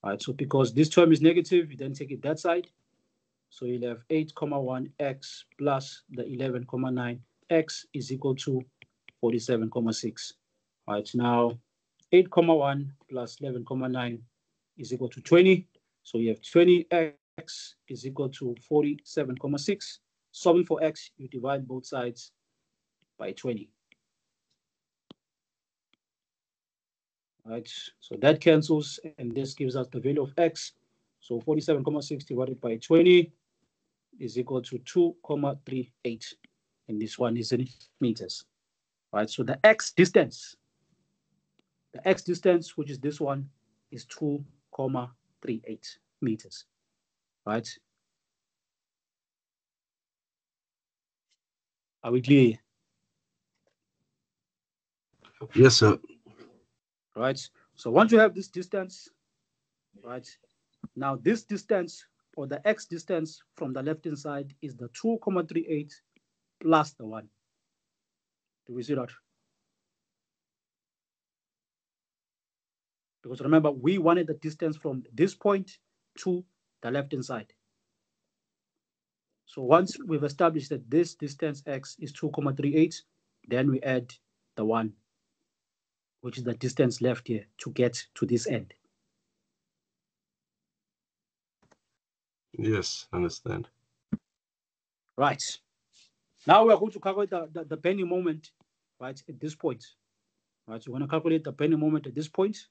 All right, so because this term is negative, you then take it that side. So you'll have 8,1x plus the 11,9x is equal to 47,6. All right, now 8,1 plus 11,9 is equal to 20. So you have 20x is equal to 47,6. Solving for x, you divide both sides by 20. Right, so that cancels, and this gives us the value of x. So 47,6 divided by 20 is equal to 2,38, and this one is in meters. Right, so the x distance, which is this one, is 2,38 meters. Right? Are we clear? Yes, sir. Right. So once you have this distance, right, now this distance, or the x distance from the left hand side, is the 2,38 plus the 1. Do we see that? Because remember, we wanted the distance from this point to the left hand side. So once we've established that this distance x is 2,38, then we add the 1, which is the distance left here to get to this end. Yes, understand. Right. Now we are going to calculate the bending moment, right, at this point. Right, so we're going to calculate the bending moment at this point,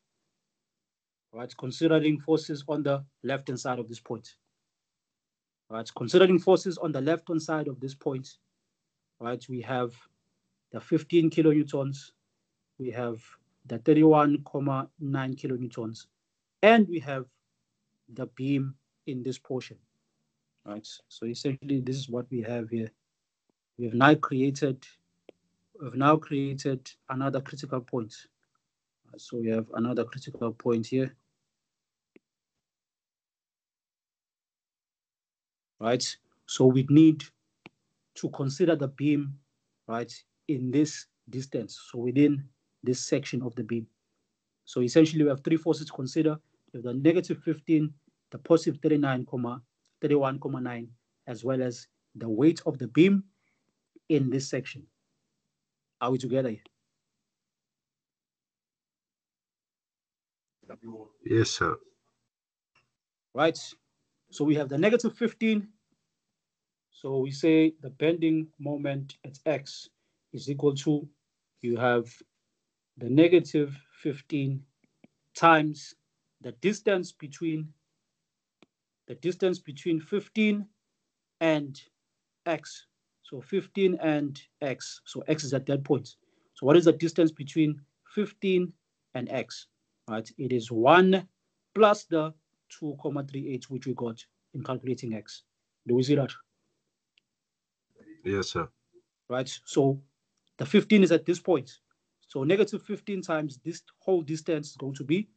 right, considering forces on the left-hand side of this point. Right, considering forces on the left-hand side of this point, right, we have the 15 kilonewtons, we have the 31,9 kilonewtons, and we have the beam in this portion. Right, so essentially this is what we have here. We've now created another critical point. So we have another critical point here. Right, so we need to consider the beam, right, in this distance, so within this section of the beam. So essentially we have 3 forces to consider. We have the negative 15, the positive 31,9, as well as the weight of the beam in this section. Are we together here? Yes, sir. Right, so we have the negative 15. So we say the bending moment at x is equal to, you have the negative 15 times the distance between 15 and x. So 15 and x. So x is at that point. So what is the distance between 15 and x? Right, it is 1 plus the 2,38, which we got in calculating x. Do we see that? Yes, sir. Right, so the 15 is at this point. So negative 15 times this whole distance is going to be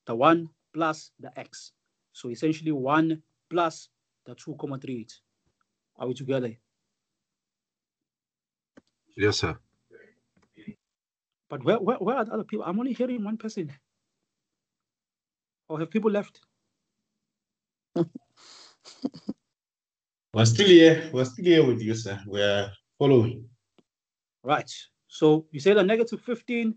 the 1 plus the x. So essentially 1 plus the 2,38. Are we together? Yes, sir. But where are the other people? I'm only hearing one person. Or have people left? We're still here. We're still here with you, sir. We're following. Right. So you say the negative 15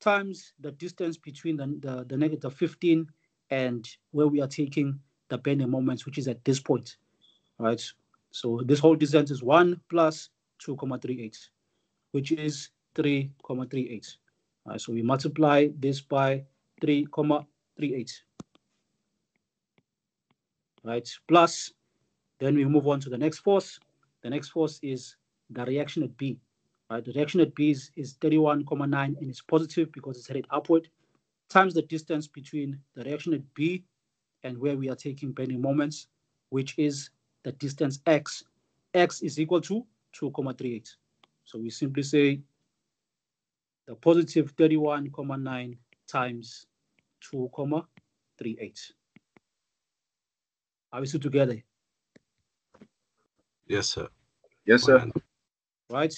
times the distance between the negative 15 and where we are taking the bending moments, which is at this point. Right. So this whole distance is 1 plus 2,38, which is 3,38. Right. So we multiply this by 3,38. Right. Plus, then we move on to the next force. The next force is the reaction at B. Right, the reaction at B is 31,9 and it's positive because it's headed upward, times the distance between the reaction at B and where we are taking bending moments, which is the distance x. X is equal to 2,38. So we simply say the positive 31,9 times 2,38. Are we still together? Yes, sir. Yes, sir. Fine. Right.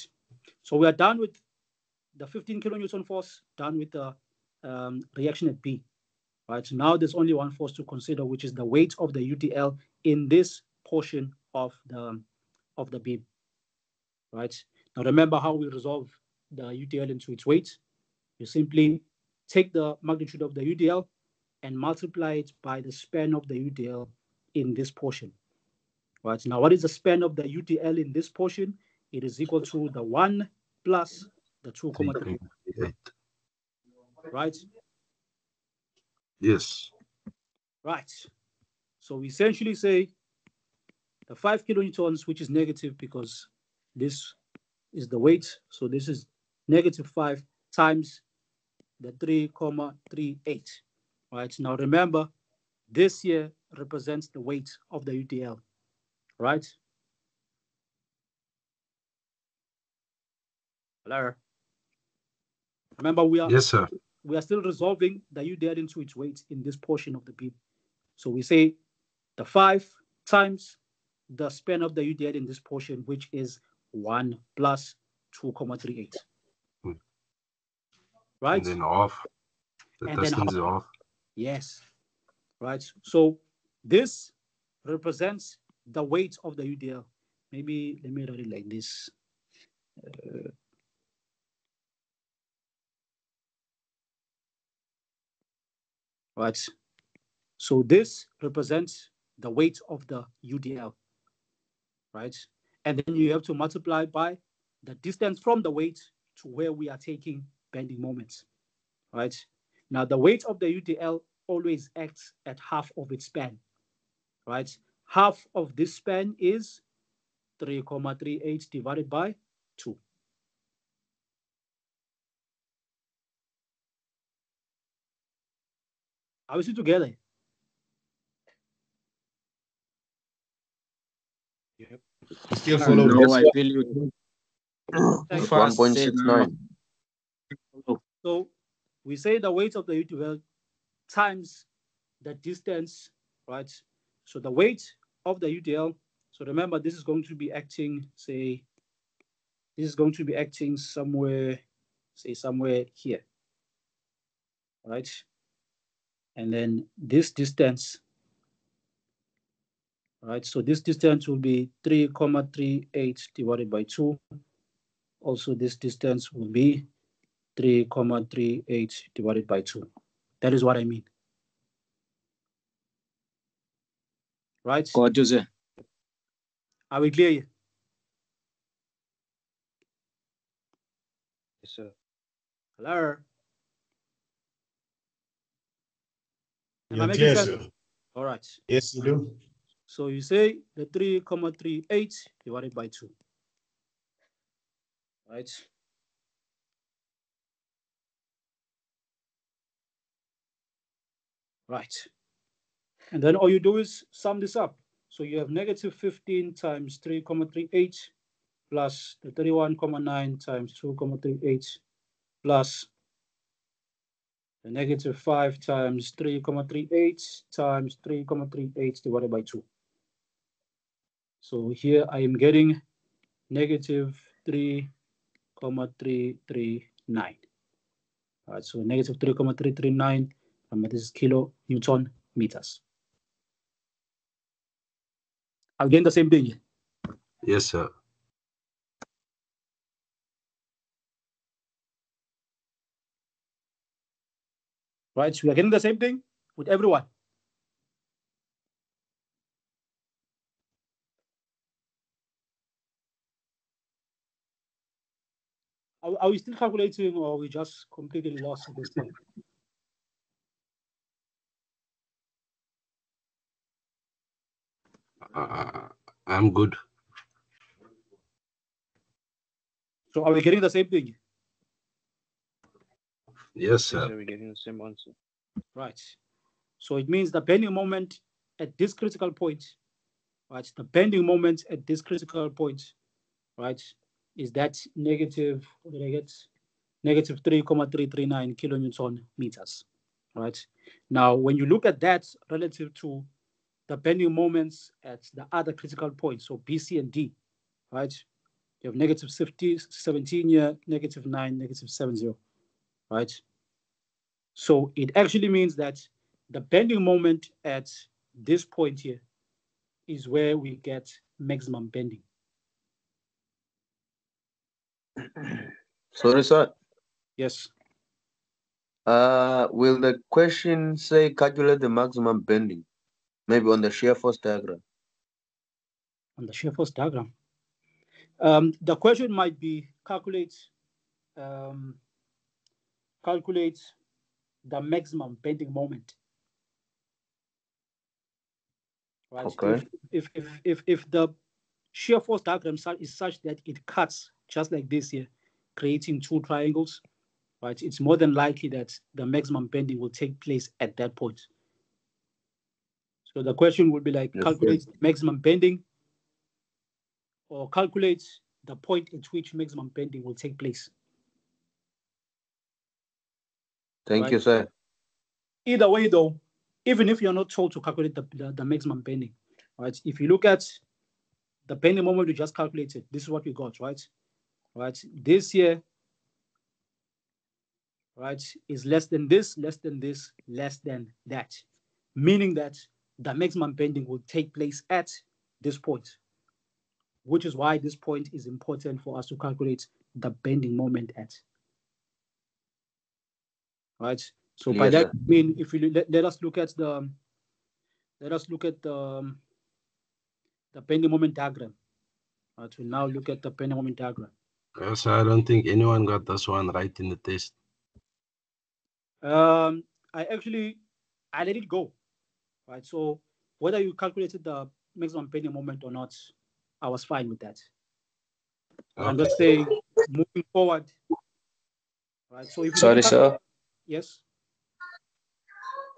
So we are done with the 15 kilonewton force, done with the reaction at B. Right. So now there's only one force to consider, which is the weight of the UDL in this portion of the beam. Right. Now remember how we resolve the UDL into its weight. You simply take the magnitude of the UDL and multiply it by the span of the UDL in this portion. Right. Now, what is the span of the UDL in this portion? It is equal to the 1 plus the 2,3. 3.8. Right. Yes. Right. So we essentially say the 5 kilonewtons, which is negative because this is the weight. So this is negative 5 times the 3,38. Right. Now remember, this here represents the weight of the UDL. Right. Hello. Remember, Yes, sir. we are still resolving the UDL into its weight in this portion of the beam. So we say the 5 times the span of the UDL in this portion, which is 1 plus 2,38. Right? And then half. The And then distance is half. half. Yes. Right. So this represents the weight of the UDL. Maybe let me write it like this. Right. So this represents the weight of the UDL. Right. And then you have to multiply by the distance from the weight to where we are taking bending moments. Right. Now the weight of the UDL always acts at half of its span. Right. Half of this span is 3,38 divided by 2. Are we still together? Yep. Still following. No, Yes, I sir. feel you Thank you. fast. 1.69. So we say the weight of the UDL times the distance, right? So the weight of the UDL. So remember, this is going to be acting, say, this is going to be acting somewhere, say somewhere here, right? And then this distance, right? So this distance will be 3,38 divided by 2. Also, this distance will be 3,38 divided by 2. That is what I mean. Right? Got you, sir. Are we clear here? Yes, sir. Hello? Am I You're making clear, sense? sir. All right. Yes, you do. So you say the 3,38 divided by 2. Right? Right. And then all you do is sum this up. So you have negative 15 times 3,38 plus the 31,9 times 2,38 plus the negative 5 times 3,38 times 3,38 divided by 2. So here I am getting negative 3,339. All right, so negative 3,339, this is kilonewton meters. I'm getting the same thing. Yes, sir. Right? So we are getting the same thing with everyone. Are we still calculating, or are we just completely lost at this point? I'm good. So are we getting the same thing? Yes, Yes, sir. sir. We're getting the same answer. Right. So it means the bending moment at this critical point, right? The bending moment at this critical point, right, is that negative, what did I get? Negative 3,339 kilonewton meters, right? Now, when you look at that relative to the bending moments at the other critical points, so B, C, and D, right? You have negative 50, 17 here, negative 9, negative 70, right? So it actually means that the bending moment at this point here is where we get maximum bending. Sorry, sir. Yes. Will the question say calculate the maximum bending? Maybe on the shear force diagram. On the shear force diagram. The question might be um, calculate the maximum bending moment. Right? Okay. If the shear force diagram is such that it cuts just like this here, creating two triangles, right? It's more than likely that the maximum bending will take place at that point. So the question would be like Yes, sir. calculate maximum bending, or calculate the point at which maximum bending will take place. Thank Right? you, sir. Either way, though, even if you're not told to calculate the maximum bending, right? If you look at the bending moment we just calculated, this is what we got, right? Right? This here, right, is less than this, less than this, less than that, meaning that the maximum bending will take place at this point, which is why this point is important for us to calculate the bending moment at. Right. So by Clear, that sir. I mean, if you let us look at the bending moment diagram. Right. We'll now look at the bending moment diagram. Yes, I don't think anyone got this one right in the test. I let it go. Right. So whether you calculated the maximum bending moment or not, I was fine with that. But I'm Okay. just saying, moving forward, right? So if you Sorry, didn't, sir. yes,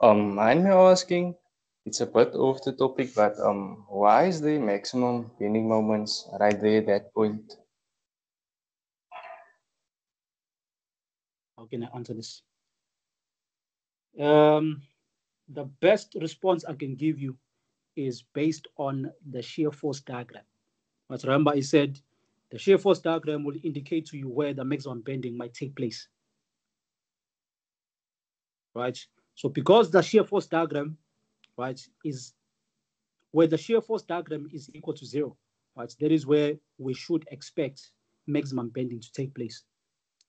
Mind me asking, it's a bit off the topic, but why is the maximum bending moments right there at that point? how can I answer this? Um, the best response I can give you is based on the shear force diagram. But remember, I said the shear force diagram will indicate to you where the maximum bending might take place. Right? So because the shear force diagram, right, is where the shear force diagram is equal to 0, right, that is where we should expect maximum bending to take place.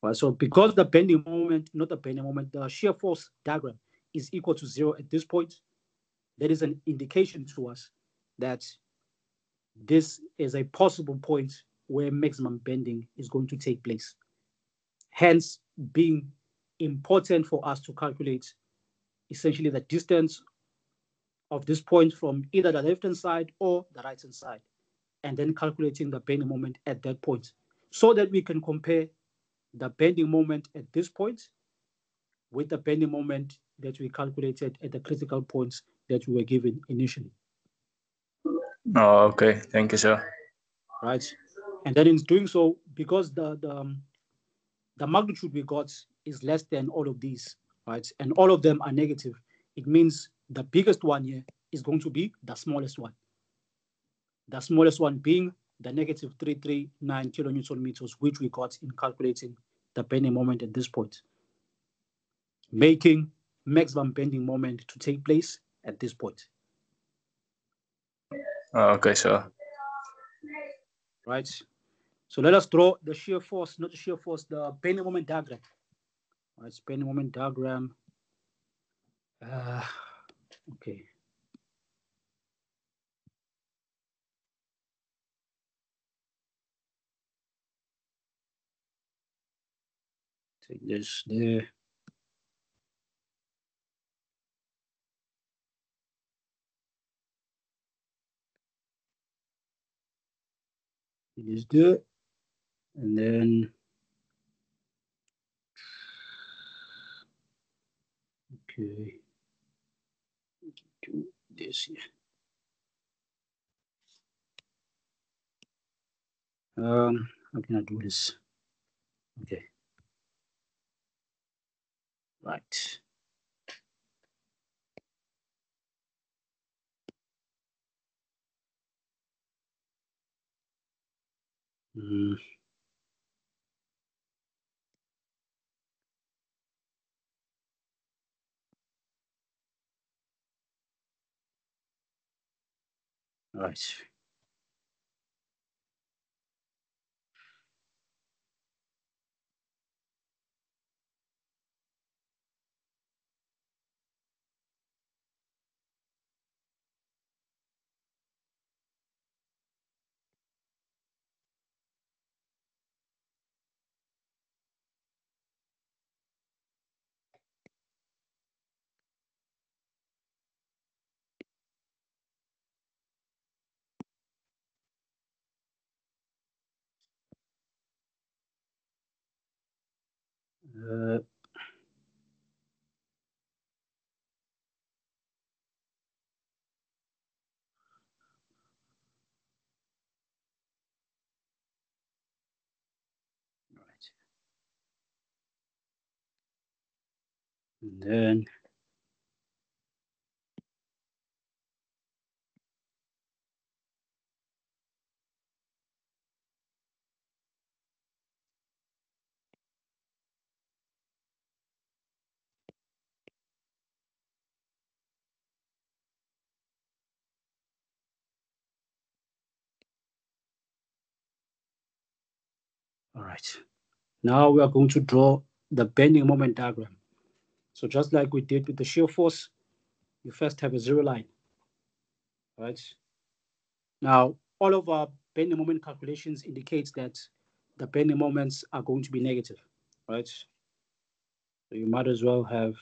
Right? So because the bending moment, not the bending moment, the shear force diagram is equal to 0 at this point, that is an indication to us that this is a possible point where maximum bending is going to take place. Hence, being important for us to calculate essentially the distance of this point from either the left hand side or the right hand side, and then calculating the bending moment at that point, so that we can compare the bending moment at this point with the bending moment that we calculated at the critical points that we were given initially. Oh, okay. Thank you, sir. Right? And then in doing so, because the magnitude we got is less than all of these, right? And all of them are negative. It means the biggest one here is going to be the smallest one. The smallest one being the negative 339 kilonewton meters, which we got in calculating the bending moment at this point, making maximum bending moment to take place at this point. Oh, okay, sir. right? So let us draw the shear force, not the shear force, the bending moment diagram. Right, bending moment diagram. Okay. Take this there. It is there. And then, okay, do this here. How can I do this? Okay, right. Mm, right. Uh, right. And then, all right. Now we are going to draw the bending moment diagram. So just like we did with the shear force, you first have a zero line, right? Now, all of our bending moment calculations indicates that the bending moments are going to be negative, right? So you might as well have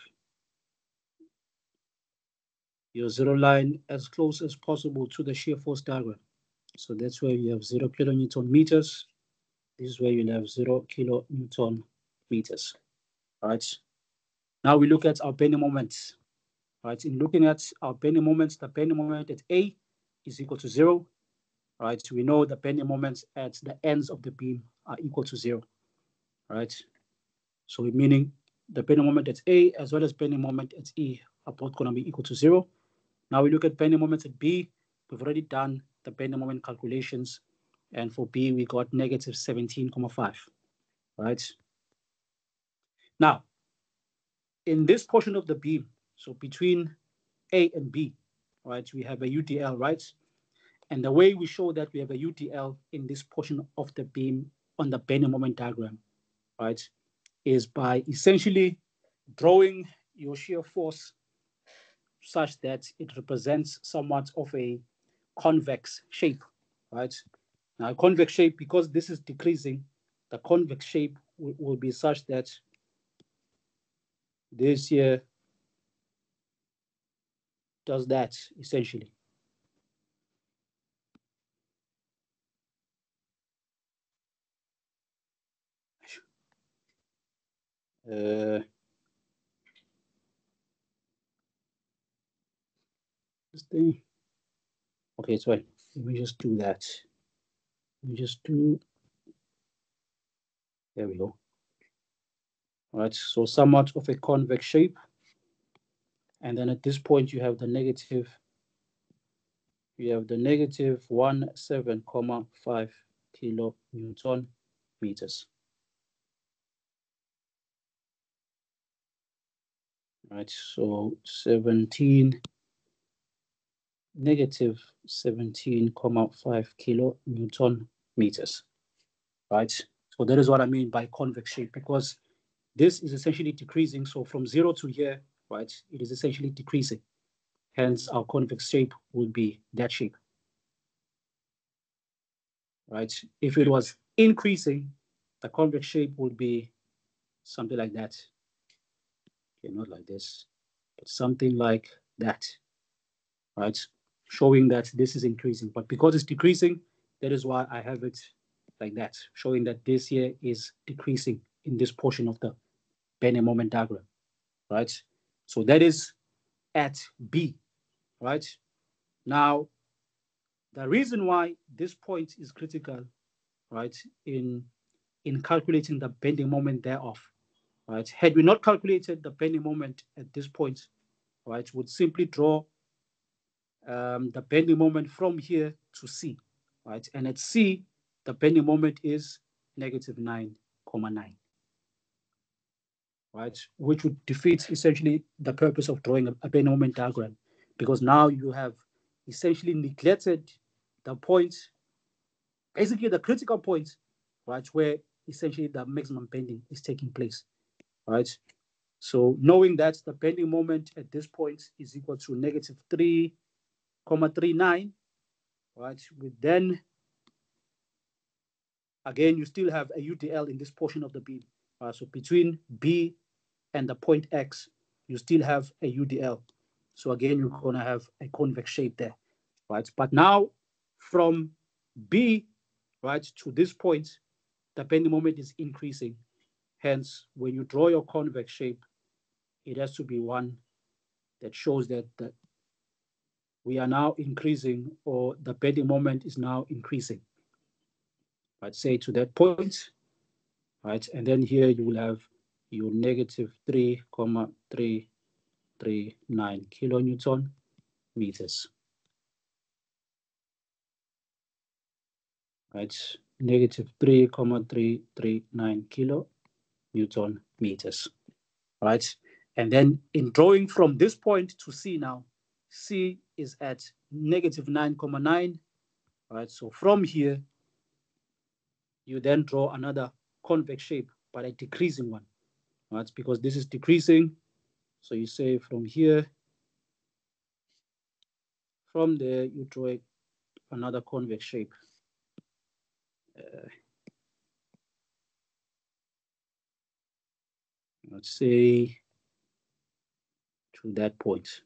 your zero line as close as possible to the shear force diagram. So that's where you have 0 kilonewton meters. This is where you'll have 0 kilonewton meters, right? Now we look at our bending moments, right? In looking at our bending moments, the bending moment at A is equal to 0, right? So we know the bending moments at the ends of the beam are equal to 0, right? So meaning the bending moment at A as well as bending moment at E are both going to be equal to 0. Now we look at bending moments at B. We've already done the bending moment calculations. And for B, we got negative 17,5, right? Now, in this portion of the beam, so between A and B, right, we have a UDL, right? And the way we show that we have a UDL in this portion of the beam on the bending moment diagram, right, is by essentially drawing your shear force such that it represents somewhat of a convex shape, right? Now, a convex shape, because this is decreasing, the convex shape will be such that this here does that essentially. This thing. Okay, it's fine. Let me just do that. Let me just do. There we go. All right, so somewhat of a convex shape, and then at this point you have the negative. You have the negative 17,5 kilonewton meters. Right, so negative 17,5 kilonewton meters, right? So that is what I mean by convex shape, because this is essentially decreasing. So from 0 to here, right, it is essentially decreasing. Hence, our convex shape will be that shape, right? If it was increasing, the convex shape would be something like that. Okay, not like this, but something like that, right? Showing that this is increasing. But because it's decreasing, that is why I have it like that, showing that this here is decreasing in this portion of the bending moment diagram, right? So that is at B, right? Now, the reason why this point is critical, right, in calculating the bending moment thereof, right? Had we not calculated the bending moment at this point, right, would simply draw the bending moment from here to C, right? And at C, the bending moment is negative 9,9, right? Which would defeat essentially the purpose of drawing a bending moment diagram, because now you have essentially neglected the point, basically the critical point, right, where essentially the maximum bending is taking place, right? So knowing that the bending moment at this point is equal to negative 3,39, right, we then, again, you still have a UDL in this portion of the beam. So between B and the point X, you still have a UDL. So again, you're going to have a convex shape there, right? But now from B, right, to this point, the bending moment is increasing. Hence, when you draw your convex shape, it has to be one that shows that we are now increasing, or the bending moment is now increasing. Right, say to that point, right? And then here you will have your negative 3,339 kilonewton meters. Right, negative 3,339 kilonewton meters. Right, and then in drawing from this point to C now, C is at negative 9,9. Right, so from here, you then draw another convex shape, but a decreasing one. Right, because this is decreasing. So you say from here, from there, you draw another convex shape. Let's say to that point.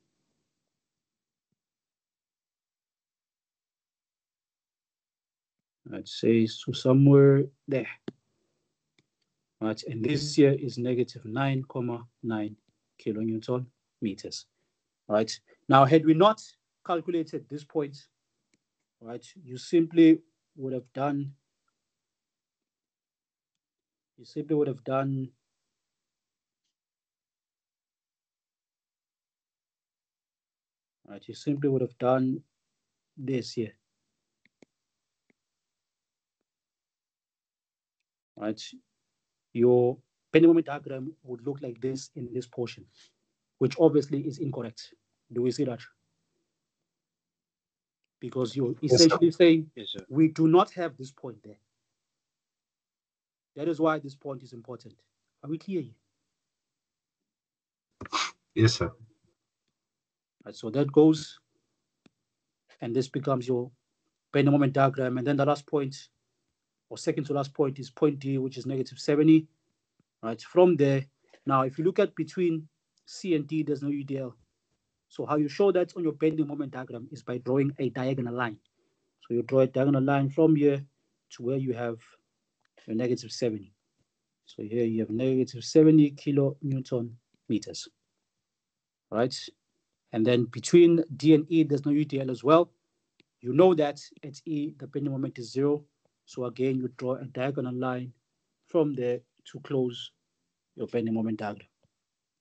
Let's say so somewhere there. Right, and this here is negative 9,9 kilonewton meters. Right, now had we not calculated this point, right, you simply would have done, right, you simply would have done this here. Right, your bending moment diagram would look like this in this portion, which obviously is incorrect. Do we see that? Because you're essentially saying we do not have this point there. That is why this point is important. Are we clear here? Yes, sir. Right, so that goes, and this becomes your bending moment diagram. And then the last point, or second to last point, is point D, which is negative 70. Right, from there, now if you look at between C and D, there's no UDL. So how you show that on your bending moment diagram is by drawing a diagonal line. So you draw a diagonal line from here to where you have your negative 70. So here you have negative 70 kilonewton meters, right? And then between D and E, there's no UDL as well. You know that at E, the bending moment is 0. So again, you draw a diagonal line from there to close your bending moment diagram.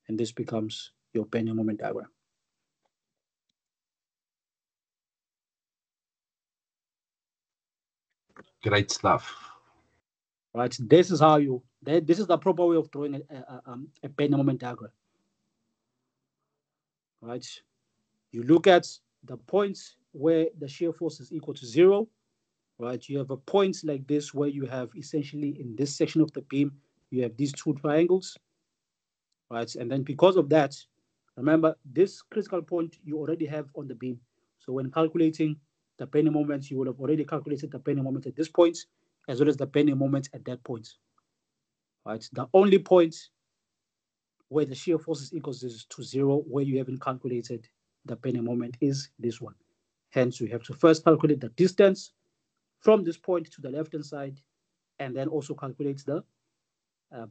And this becomes your bending moment diagram. Great stuff. Right, this is how this is the proper way of drawing a bending moment diagram. Right, you look at the points where the shear force is equal to 0, right? You have a point like this where you have essentially in this section of the beam, you have these two triangles, right? And then because of that, remember this critical point you already have on the beam. So when calculating the bending moment, you will have already calculated the bending moment at this point, as well as the bending moment at that point, right? The only point where the shear force is equals to 0, where you haven't calculated the bending moment, is this one. Hence, we have to first calculate the distance from this point to the left-hand side, and then also calculate the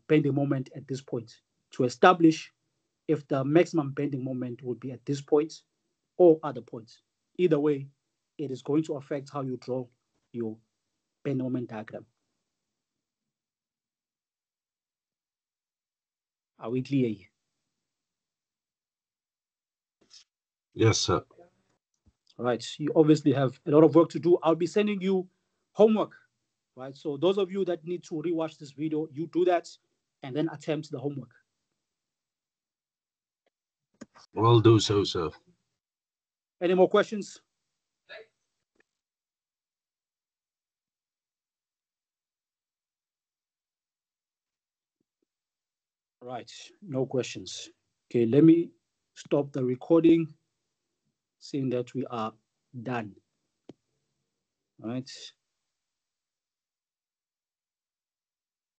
bending moment at this point to establish if the maximum bending moment would be at this point or other points. Either way, it is going to affect how you draw your bending moment diagram. Are we clear here? Yes, sir. All right, you obviously have a lot of work to do. I'll be sending you homework, right? So those of you that need to rewatch this video, you do that and then attempt the homework. Will do so, sir. Any more questions? Right, no questions. Okay, let me stop the recording, seeing that we are done. All right.